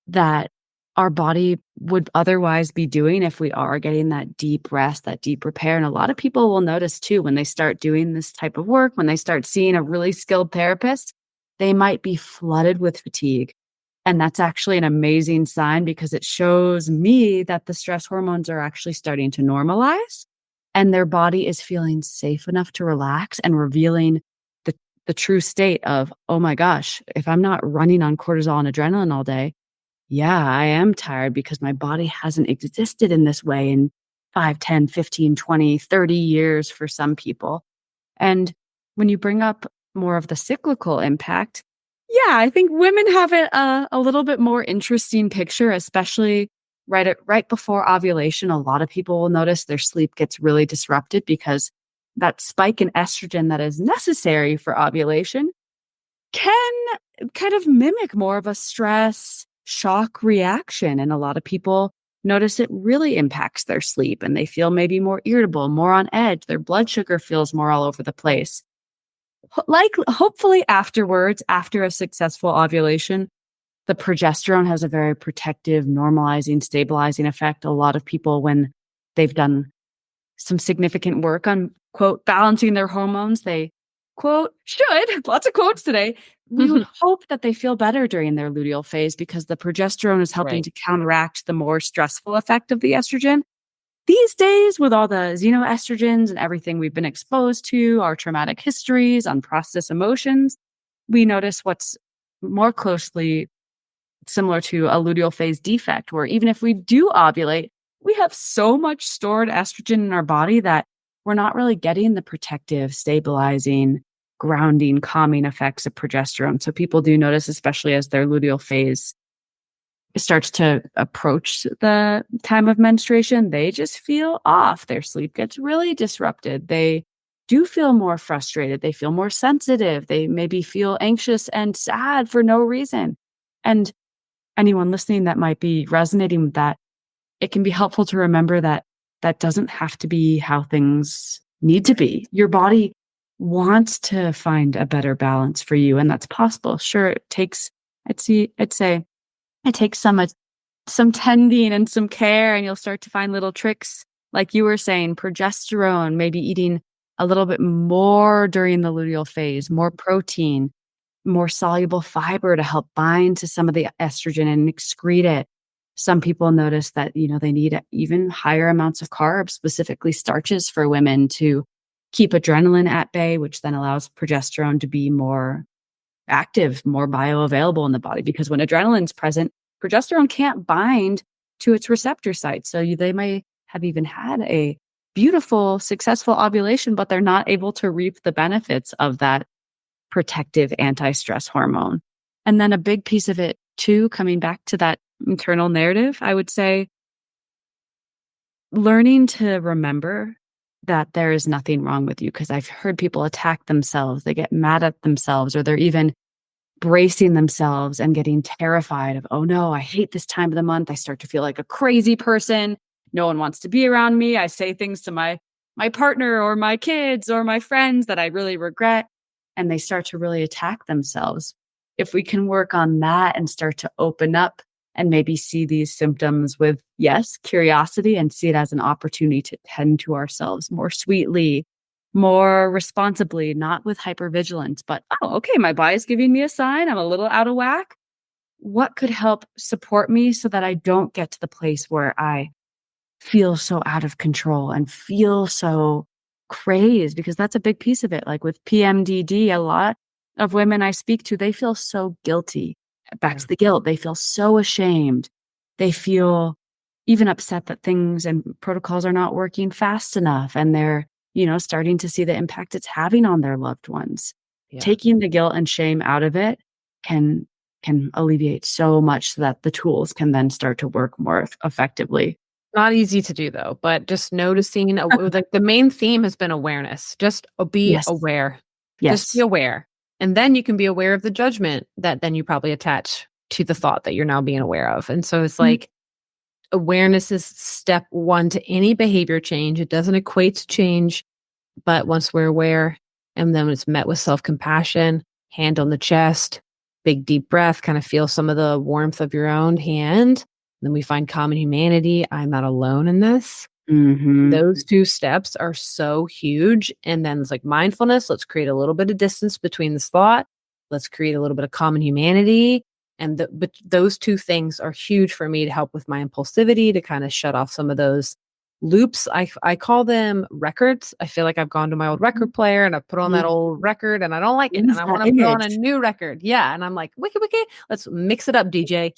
S2: that our body would otherwise be doing if we are getting that deep rest, that deep repair. And a lot of people will notice too, when they start doing this type of work, when they start seeing a really skilled therapist, they might be flooded with fatigue. And that's actually an amazing sign, because it shows me that the stress hormones are actually starting to normalize, and their body is feeling safe enough to relax and revealing the true state of, oh my gosh, if I'm not running on cortisol and adrenaline all day, yeah, I am tired, because my body hasn't existed in this way in 5, 10, 15, 20, 30 years for some people. And when you bring up more of the cyclical impact, yeah, I think women have a little bit more interesting picture, especially right before ovulation. A lot of people will notice their sleep gets really disrupted, because that spike in estrogen that is necessary for ovulation can kind of mimic more of a stress shock reaction. And a lot of people notice it really impacts their sleep, and they feel maybe more irritable, more on edge. Their blood sugar feels more all over the place. Hopefully afterwards, after a successful ovulation, the progesterone has a very protective, normalizing, stabilizing effect. A lot of people, when they've done some significant work on, quote, balancing their hormones, they, quote, should, lots of quotes today, we would hope that they feel better during their luteal phase, because the progesterone is helping to counteract the more stressful effect of the estrogen. These days, with all the xenoestrogens and everything we've been exposed to, our traumatic histories, unprocessed emotions, we notice what's more closely similar to a luteal phase defect, where even if we do ovulate, we have so much stored estrogen in our body that we're not really getting the protective, stabilizing, grounding, calming effects of progesterone. So people do notice, especially as their luteal phase starts to approach the time of menstruation, they just feel off. Their sleep gets really disrupted. They do feel more frustrated. They feel more sensitive. They maybe feel anxious and sad for no reason. And anyone listening that might be resonating with that, it can be helpful to remember that that doesn't have to be how things need to be. Your body wants to find a better balance for you, and that's possible. Sure, I'd say it takes some tending and some care, and you'll start to find little tricks. Like you were saying, progesterone, maybe eating a little bit more during the luteal phase, more protein, more soluble fiber to help bind to some of the estrogen and excrete it. Some people notice that, they need even higher amounts of carbs, specifically starches for women to keep adrenaline at bay, which then allows progesterone to be more active, more bioavailable in the body. Because when adrenaline's present, progesterone can't bind to its receptor site. So they may have even had a beautiful, successful ovulation, but they're not able to reap the benefits of that protective anti-stress hormone. And then a big piece of it too, coming back to that internal narrative, I would say learning to remember that there is nothing wrong with you. Because I've heard people attack themselves, they get mad at themselves, or they're even bracing themselves and getting terrified of, oh no, I hate this time of the month. I start to feel like a crazy person. No one wants to be around me. I say things to my partner or my kids or my friends that I really regret. And they start to really attack themselves. If we can work on that and start to open up and maybe see these symptoms with, yes, curiosity, and see it as an opportunity to tend to ourselves more sweetly, more responsibly, not with hypervigilance, but, oh, okay, my body's giving me a sign. I'm a little out of whack. What could help support me so that I don't get to the place where I feel so out of control and feel so crazed? Because that's a big piece of it. Like with PMDD, a lot of women I speak to, they feel so guilty. Back to the guilt. They feel so ashamed. They feel even upset that things and protocols are not working fast enough. And they're, starting to see the impact it's having on their loved ones. Yeah. Taking the guilt and shame out of it can alleviate so much so that the tools can then start to work more effectively.
S1: Not easy to do though, but just noticing, like the main theme has been awareness. Just be aware.
S2: Yes.
S1: Just be aware. And then you can be aware of the judgment that then you probably attach to the thought that you're now being aware of. And so it's like awareness is step one to any behavior change. It doesn't equate to change, but once we're aware, and then it's met with self-compassion, hand on the chest, big deep breath, kind of feel some of the warmth of your own hand. Then we find common humanity. I'm not alone in this.
S2: Mm-hmm.
S1: Those two steps are so huge. And then it's like mindfulness. Let's create a little bit of distance between this thought. Let's create a little bit of common humanity. And but those two things are huge for me to help with my impulsivity, to kind of shut off some of those loops. I call them records. I feel like I've gone to my old record player and I've put on that old record and I don't like it. And I want to put on a new record. Yeah. And I'm like, wiki, let's mix it up, DJ.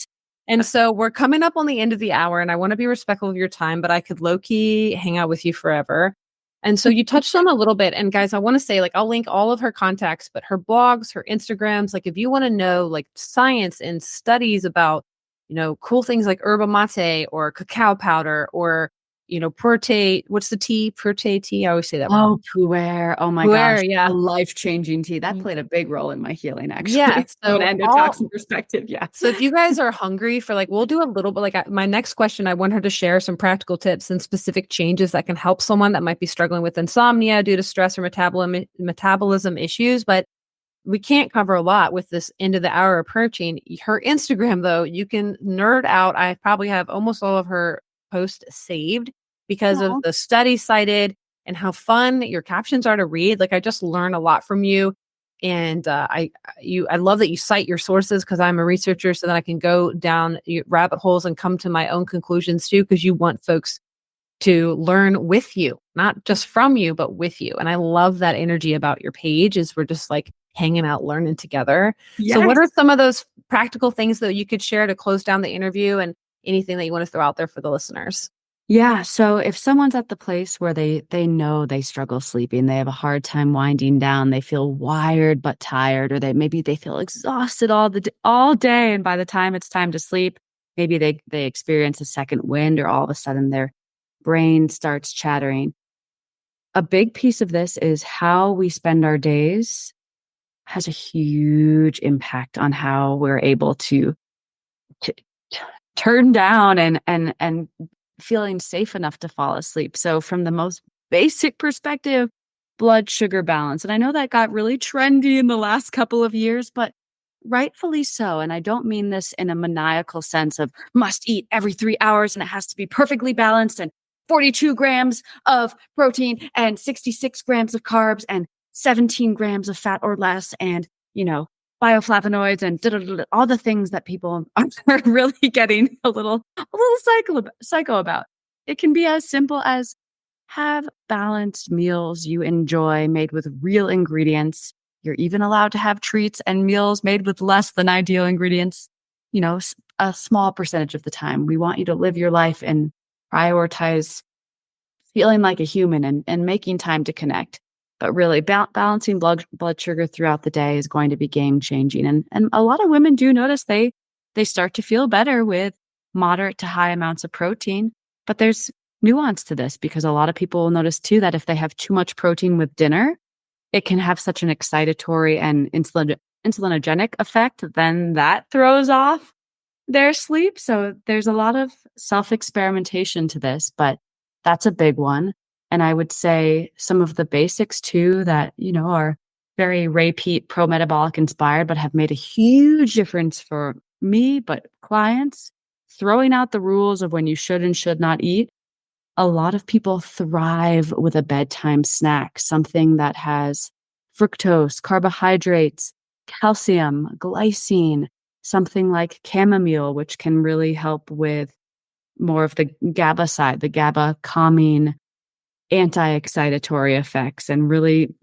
S1: And so we're coming up on the end of the hour and I want to be respectful of your time, but I could low-key hang out with you forever. And so you touched on a little bit. And guys, I want to say, like, I'll link all of her contacts, but her blogs, her Instagrams, like if you want to know like science and studies about, cool things like yerba mate or cacao powder or, puerté, what's the tea? Puerté tea. I always say that.
S2: Oh, puer. Oh my gosh.
S1: Yeah.
S2: A life-changing tea. That played a big role in my healing, actually.
S1: Yeah. So
S2: from an endotoxin perspective. Yeah.
S1: So if you guys are hungry for we'll do a little bit, my next question, I want her to share some practical tips and specific changes that can help someone that might be struggling with insomnia due to stress or metabolism issues. But we can't cover a lot with this end of the hour approaching. Her Instagram, though, you can nerd out. I probably have almost all of her posts saved because of the studies cited and how fun your captions are to read. Like I just learn a lot from you. And I love that you cite your sources, because I'm a researcher, so that I can go down rabbit holes and come to my own conclusions too, because you want folks to learn with you, not just from you, but with you. And I love that energy about your page, is we're just like hanging out, learning together. Yes. So what are some of those practical things that you could share to close down the interview, and anything that you want to throw out there for the listeners?
S2: Yeah. So if someone's at the place where they know they struggle sleeping, they have a hard time winding down, they feel wired but tired, or maybe they feel exhausted all day, and by the time it's time to sleep, maybe they experience a second wind, or all of a sudden their brain starts chattering. A big piece of this is how we spend our days has a huge impact on how we're able to turn down and feeling safe enough to fall asleep. So from the most basic perspective, blood sugar balance. And I know that got really trendy in the last couple of years, but rightfully so. And I don't mean this in a maniacal sense of must eat every 3 hours and it has to be perfectly balanced and 42 grams of protein and 66 grams of carbs and 17 grams of fat or less and, bioflavonoids and all the things that people are really getting a little psycho about. It can be as simple as have balanced meals you enjoy made with real ingredients. You're even allowed to have treats and meals made with less than ideal ingredients, a small percentage of the time. We want you to live your life and prioritize feeling like a human and making time to connect. But really, balancing blood sugar throughout the day is going to be game changing. And a lot of women do notice they start to feel better with moderate to high amounts of protein. But there's nuance to this because a lot of people will notice too that if they have too much protein with dinner, it can have such an excitatory and insulinogenic effect, then that throws off their sleep. So there's a lot of self-experimentation to this, but that's a big one. And I would say some of the basics too that, are very Ray Peat pro-metabolic inspired, but have made a huge difference for me, but clients, throwing out the rules of when you should and should not eat. A lot of people thrive with a bedtime snack, something that has fructose, carbohydrates, calcium, glycine, something like chamomile, which can really help with more of the GABA side, the GABA calming, anti-excitatory effects, and really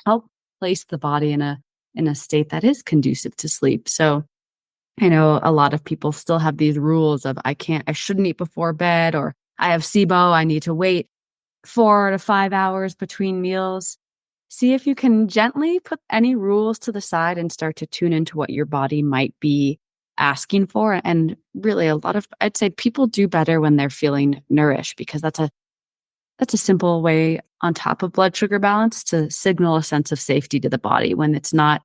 S2: help place the body in a state that is conducive to sleep. So I know a lot of people still have these rules of I shouldn't eat before bed, or I have SIBO, I need to wait 4 to 5 hours between meals. See if you can gently put any rules to the side and start to tune into what your body might be asking for. And really I'd say people do better when they're feeling nourished, because that's a simple way on top of blood sugar balance to signal a sense of safety to the body when it's not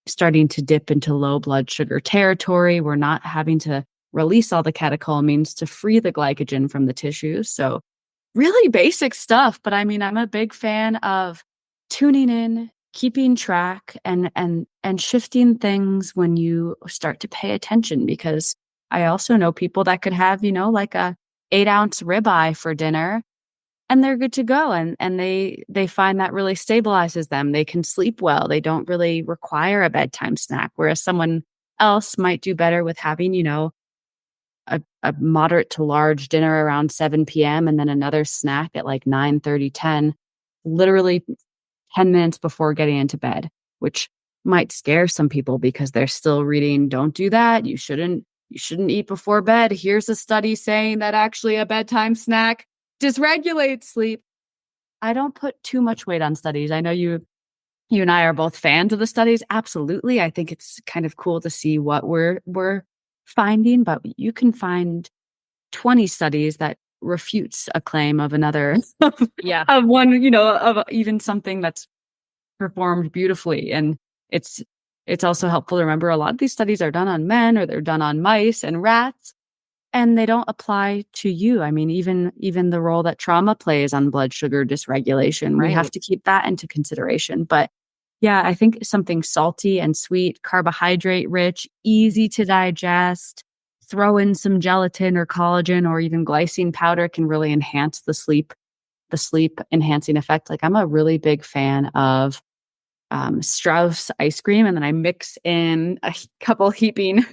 S2: starting to dip into low blood sugar territory. We're not having to release all the catecholamines to free the glycogen from the tissues. So really basic stuff. But I mean, I'm a big fan of tuning in, keeping track, and shifting things when you start to pay attention, because I also know people that could have, like a 8-ounce ribeye for dinner and they're good to go. And they find that really stabilizes them. They can sleep well. They don't really require a bedtime snack. Whereas someone else might do better with having, a moderate to large dinner around 7 p.m. and then another snack at like 9:30, 10, literally 10 minutes before getting into bed, which might scare some people because they're still reading, don't do that. You shouldn't eat before bed. Here's a study saying that actually a bedtime snack dysregulates sleep. I don't put too much weight on studies. I know you and I are both fans of the studies. Absolutely. I think it's kind of cool to see what we're finding, but you can find 20 studies that refutes a claim of another of one, of even something that's performed beautifully. And it's also helpful to remember a lot of these studies are done on men, or they're done on mice and rats, and they don't apply to you. I mean, even the role that trauma plays on blood sugar dysregulation, we have to keep that into consideration. But yeah, I think something salty and sweet, carbohydrate rich, easy to digest, throw in some gelatin or collagen or even glycine powder can really enhance the sleep enhancing effect. Like I'm a really big fan of Strauss ice cream, and then I mix in a couple heaping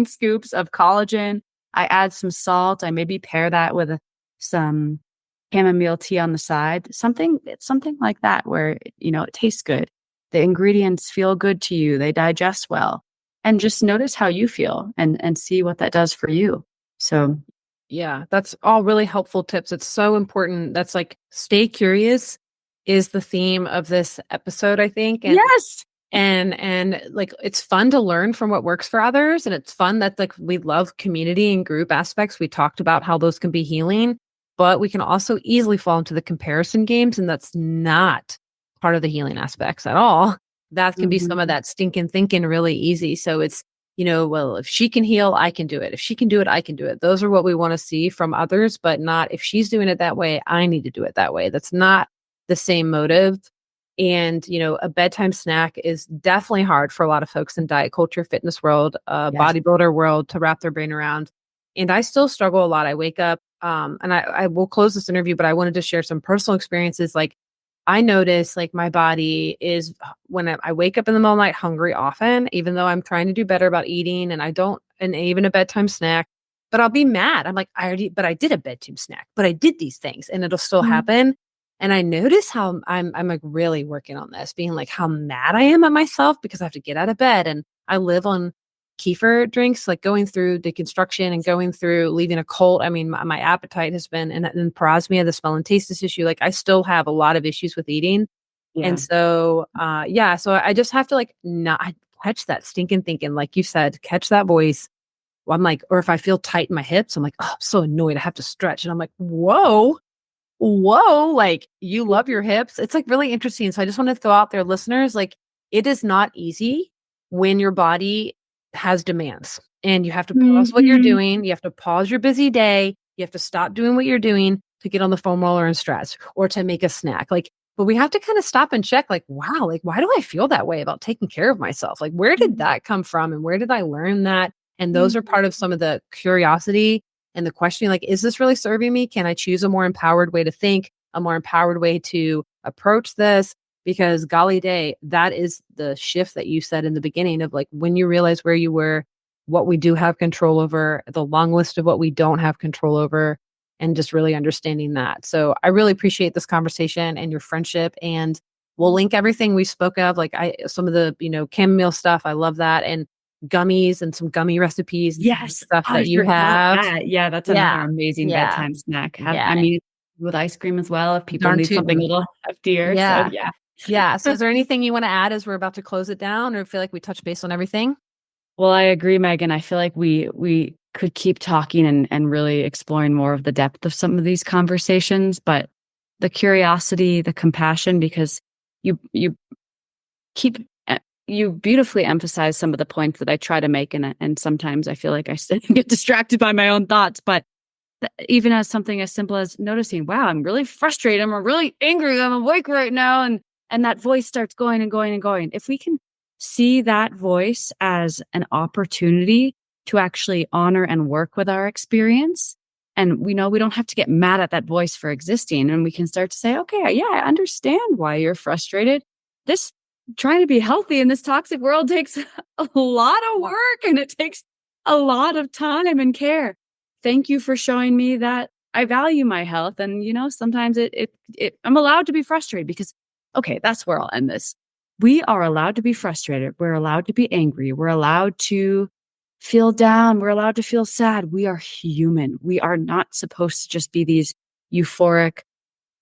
S2: scoops of collagen. I add some salt. I maybe pair that with some chamomile tea on the side. Something like that where, it tastes good. The ingredients feel good to you. They digest well. And just notice how you feel and see what that does for you. So
S1: yeah, that's all really helpful tips. It's so important. That's like stay curious is the theme of this episode, I think. And
S2: yes.
S1: And like it's fun to learn from what works for others, and it's fun that like we love community and group aspects. We talked about how those can be healing, but we can also easily fall into the comparison games, and that's not part of the healing aspects at all. That can be some of that stinking thinking really easy. So it's, well, if she can heal, I can do it. If she can do it, I can do it. Those are what we want to see from others, but not if she's doing it that way, I need to do it that way. That's not the same motive. And, a bedtime snack is definitely hard for a lot of folks in diet culture, fitness world,
S2: Yes.
S1: bodybuilder world to wrap their brain around. And I still struggle a lot. I wake up, and I will close this interview, but I wanted to share some personal experiences. Like I notice like my body is when I wake up in the middle of the night hungry often, even though I'm trying to do better about eating and I don't, and even a bedtime snack, but I'll be mad. I'm like, but I did a bedtime snack, but I did these things and it'll still
S2: Mhm.
S1: happen. And I notice how I'm like really working on this, being like how mad I am at myself because I have to get out of bed and I live on kefir drinks, like going through deconstruction and going through leaving a cult. I mean, my appetite has been, and parosmia, the smell and taste issue. Like I still have a lot of issues with eating. And
S2: Yeah.
S1: so, so I just have to like not catch that stinking thinking, like you said, catch that voice. I'm like, or if I feel tight in my hips, I'm like, oh, I'm so annoyed. I have to stretch. And I'm like, whoa, like you love your hips. It's like really interesting. So I just want to throw out there, listeners, like it is not easy when your body has demands and you have to pause what you're
S2: Mhm.
S1: doing. You have to pause your busy day. You have to stop doing what you're doing to get on the foam roller and stretch or to make a snack. Like, but we have to kind of stop and check, like, wow, like, why do I feel that way about taking care of myself? Like, where did that come from? And where did I learn that? And those are part of some of the curiosity and the questioning, like, is this really serving me? Can I choose a more empowered way to think, a more empowered way to approach this? Because golly day, that is the shift that you said in the beginning of like when you realize where you were, what we do have control over, the long list of what we don't have control over, and just really understanding that. So I really appreciate this conversation and your friendship. And we'll link everything we spoke of, like some of the, chamomile stuff. I love that. And gummies and some gummy recipes,
S2: Yes,
S1: stuff
S2: I
S1: that you
S2: forgot
S1: have.
S2: that. Yeah, that's another
S1: Yeah.
S2: amazing
S1: Yeah.
S2: bedtime snack.
S1: Yeah.
S2: With ice cream as well if people
S1: Darn
S2: need something a
S1: tootin'.
S2: little heftier, so
S1: Yeah.
S2: yeah.
S1: Yeah. So is there anything you want to add as we're about to close it down or feel like we touched base on everything?
S2: Well, I agree, Megan. I feel like we could keep talking and really exploring more of the depth of some of these conversations, but the curiosity, the compassion, because you keep you beautifully emphasize some of the points that I try to make, and sometimes I feel like I still get distracted by my own thoughts, but even as something as simple as noticing, wow, I'm really frustrated. I'm really angry. I'm awake right now. And that voice starts going and going and going. If we can see that voice as an opportunity to actually honor and work with our experience, and we know we don't have to get mad at that voice for existing, and we can start to say, okay, yeah, I understand why you're frustrated. This trying to be healthy in this toxic world takes a lot of work and it takes a lot of time and care. Thank you for showing me that I value my health. And, sometimes I'm allowed to be frustrated because, okay, that's where I'll end this. We are allowed to be frustrated. We're allowed to be angry. We're allowed to feel down. We're allowed to feel sad. We are human. We are not supposed to just be these euphoric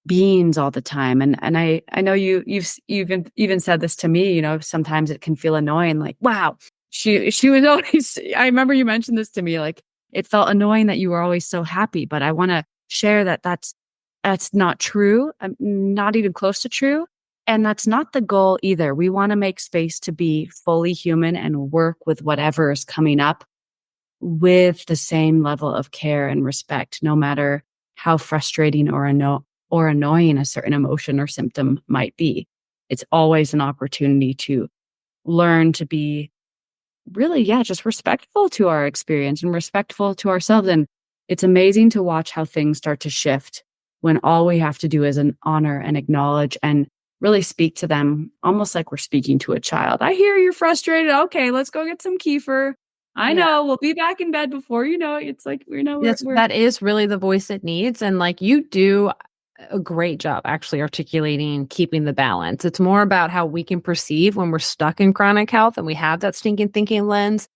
S2: beings all the time. And I know you've even said this to me, sometimes it can feel annoying, like, wow, she was always, I remember you mentioned this to me, like, it felt annoying that you were always so happy, but I want to share that that's not true. Not even close to true. And that's not the goal either. We want to make space to be fully human and work with whatever is coming up with the same level of care and respect, no matter how frustrating or annoying a certain emotion or symptom might be. It's always an opportunity to learn to be really, yeah, just respectful to our experience and respectful to ourselves. And it's amazing to watch how things start to shift when all we have to do is an honor and acknowledge and really speak to them almost like we're speaking to a child. I hear you're frustrated. Okay, let's go get some kefir. I
S1: Yeah.
S2: know we'll be back in bed before you know it. It's like, we're
S1: That is really the voice it needs. And like you do a great job actually articulating keeping the balance. It's more about how we can perceive when we're stuck in chronic health and we have that stinking thinking lens.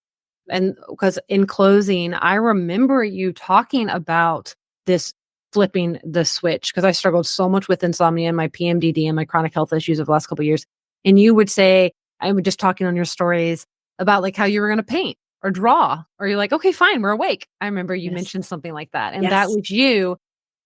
S1: And because in closing, I remember you talking about this flipping the switch because I struggled so much with insomnia and my PMDD and my chronic health issues of the last couple of years. And you would say, I was just talking on your stories about like how you were going to paint or draw, or you're like, okay, fine, we're awake. I remember you
S2: yes,
S1: mentioned something like that. And that
S2: yes,
S1: was you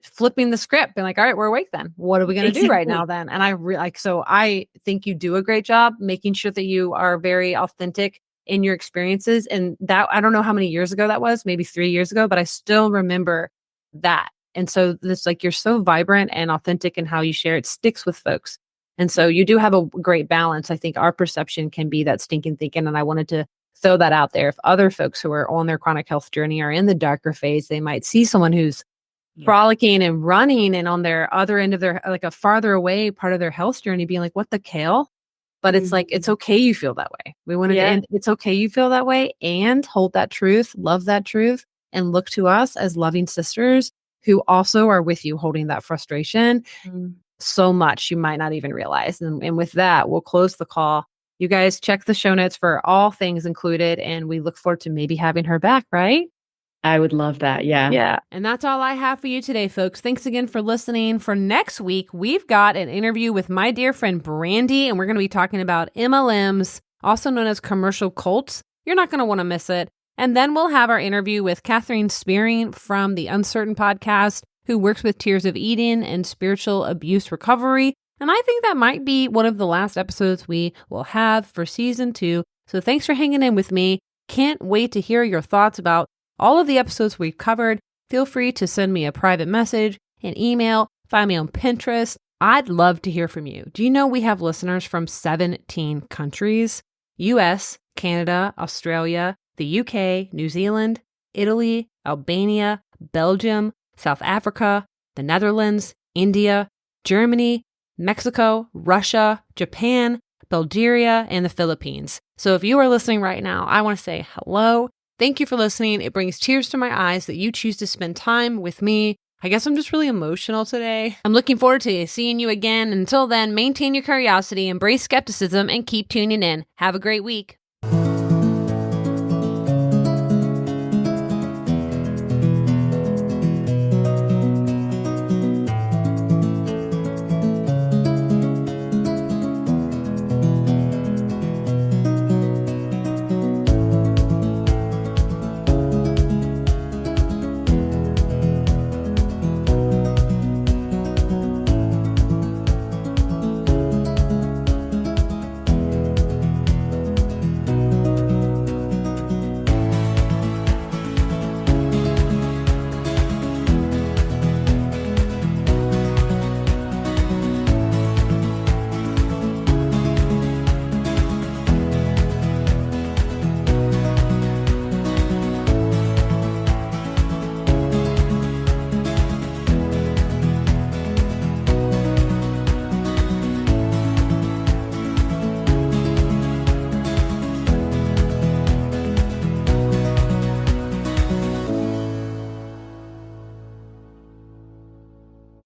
S1: flipping the script and like, all right, we're awake then. What are we going to do right now
S2: exactly.
S1: then? And so I think you do a great job making sure that you are very authentic in your experiences. And that, I don't know how many years ago that was, maybe 3 years ago, but I still remember that. And so this like you're so vibrant and authentic in how you share it sticks with folks. And so you do have a great balance. I think our perception can be that stinking thinking. And I wanted to throw that out there. If other folks who are on their chronic health journey are in the darker phase, they might see someone who's frolicking and running and on their other end of their, like a farther away part of their health journey being like, what the kale? But it's like, it's okay you feel that way. We wanted to end, it's okay you feel that way and hold that truth, love that truth, and look to us as loving sisters who also are with you holding that frustration so much you might not even realize. And with that, we'll close the call. You guys check the show notes for all things included, and we look forward to maybe having her back, right?
S2: I would love that. Yeah.
S1: Yeah. And that's all I have for you today, folks. Thanks again for listening. For next week, we've got an interview with my dear friend Brandy, and we're going to be talking about MLMs, also known as commercial cults. You're not going to want to miss it. And then we'll have our interview with Catherine Spearing from the Uncertain podcast, who works with Tears of Eden and spiritual abuse recovery. And I think that might be one of the last episodes we will have for season 2. So thanks for hanging in with me. Can't wait to hear your thoughts about all of the episodes we've covered. Feel free to send me a private message, an email, find me on Pinterest. I'd love to hear from you. Do you know we have listeners from 17 countries? US, Canada, Australia, the UK, New Zealand, Italy, Albania, Belgium, South Africa, the Netherlands, India, Germany, Mexico, Russia, Japan, Bulgaria, and the Philippines. So if you are listening right now, I want to say hello. Thank you for listening. It brings tears to my eyes that you choose to spend time with me. I guess I'm just really emotional today. I'm looking forward to seeing you again. Until then, maintain your curiosity, embrace skepticism, and keep tuning in. Have a great week.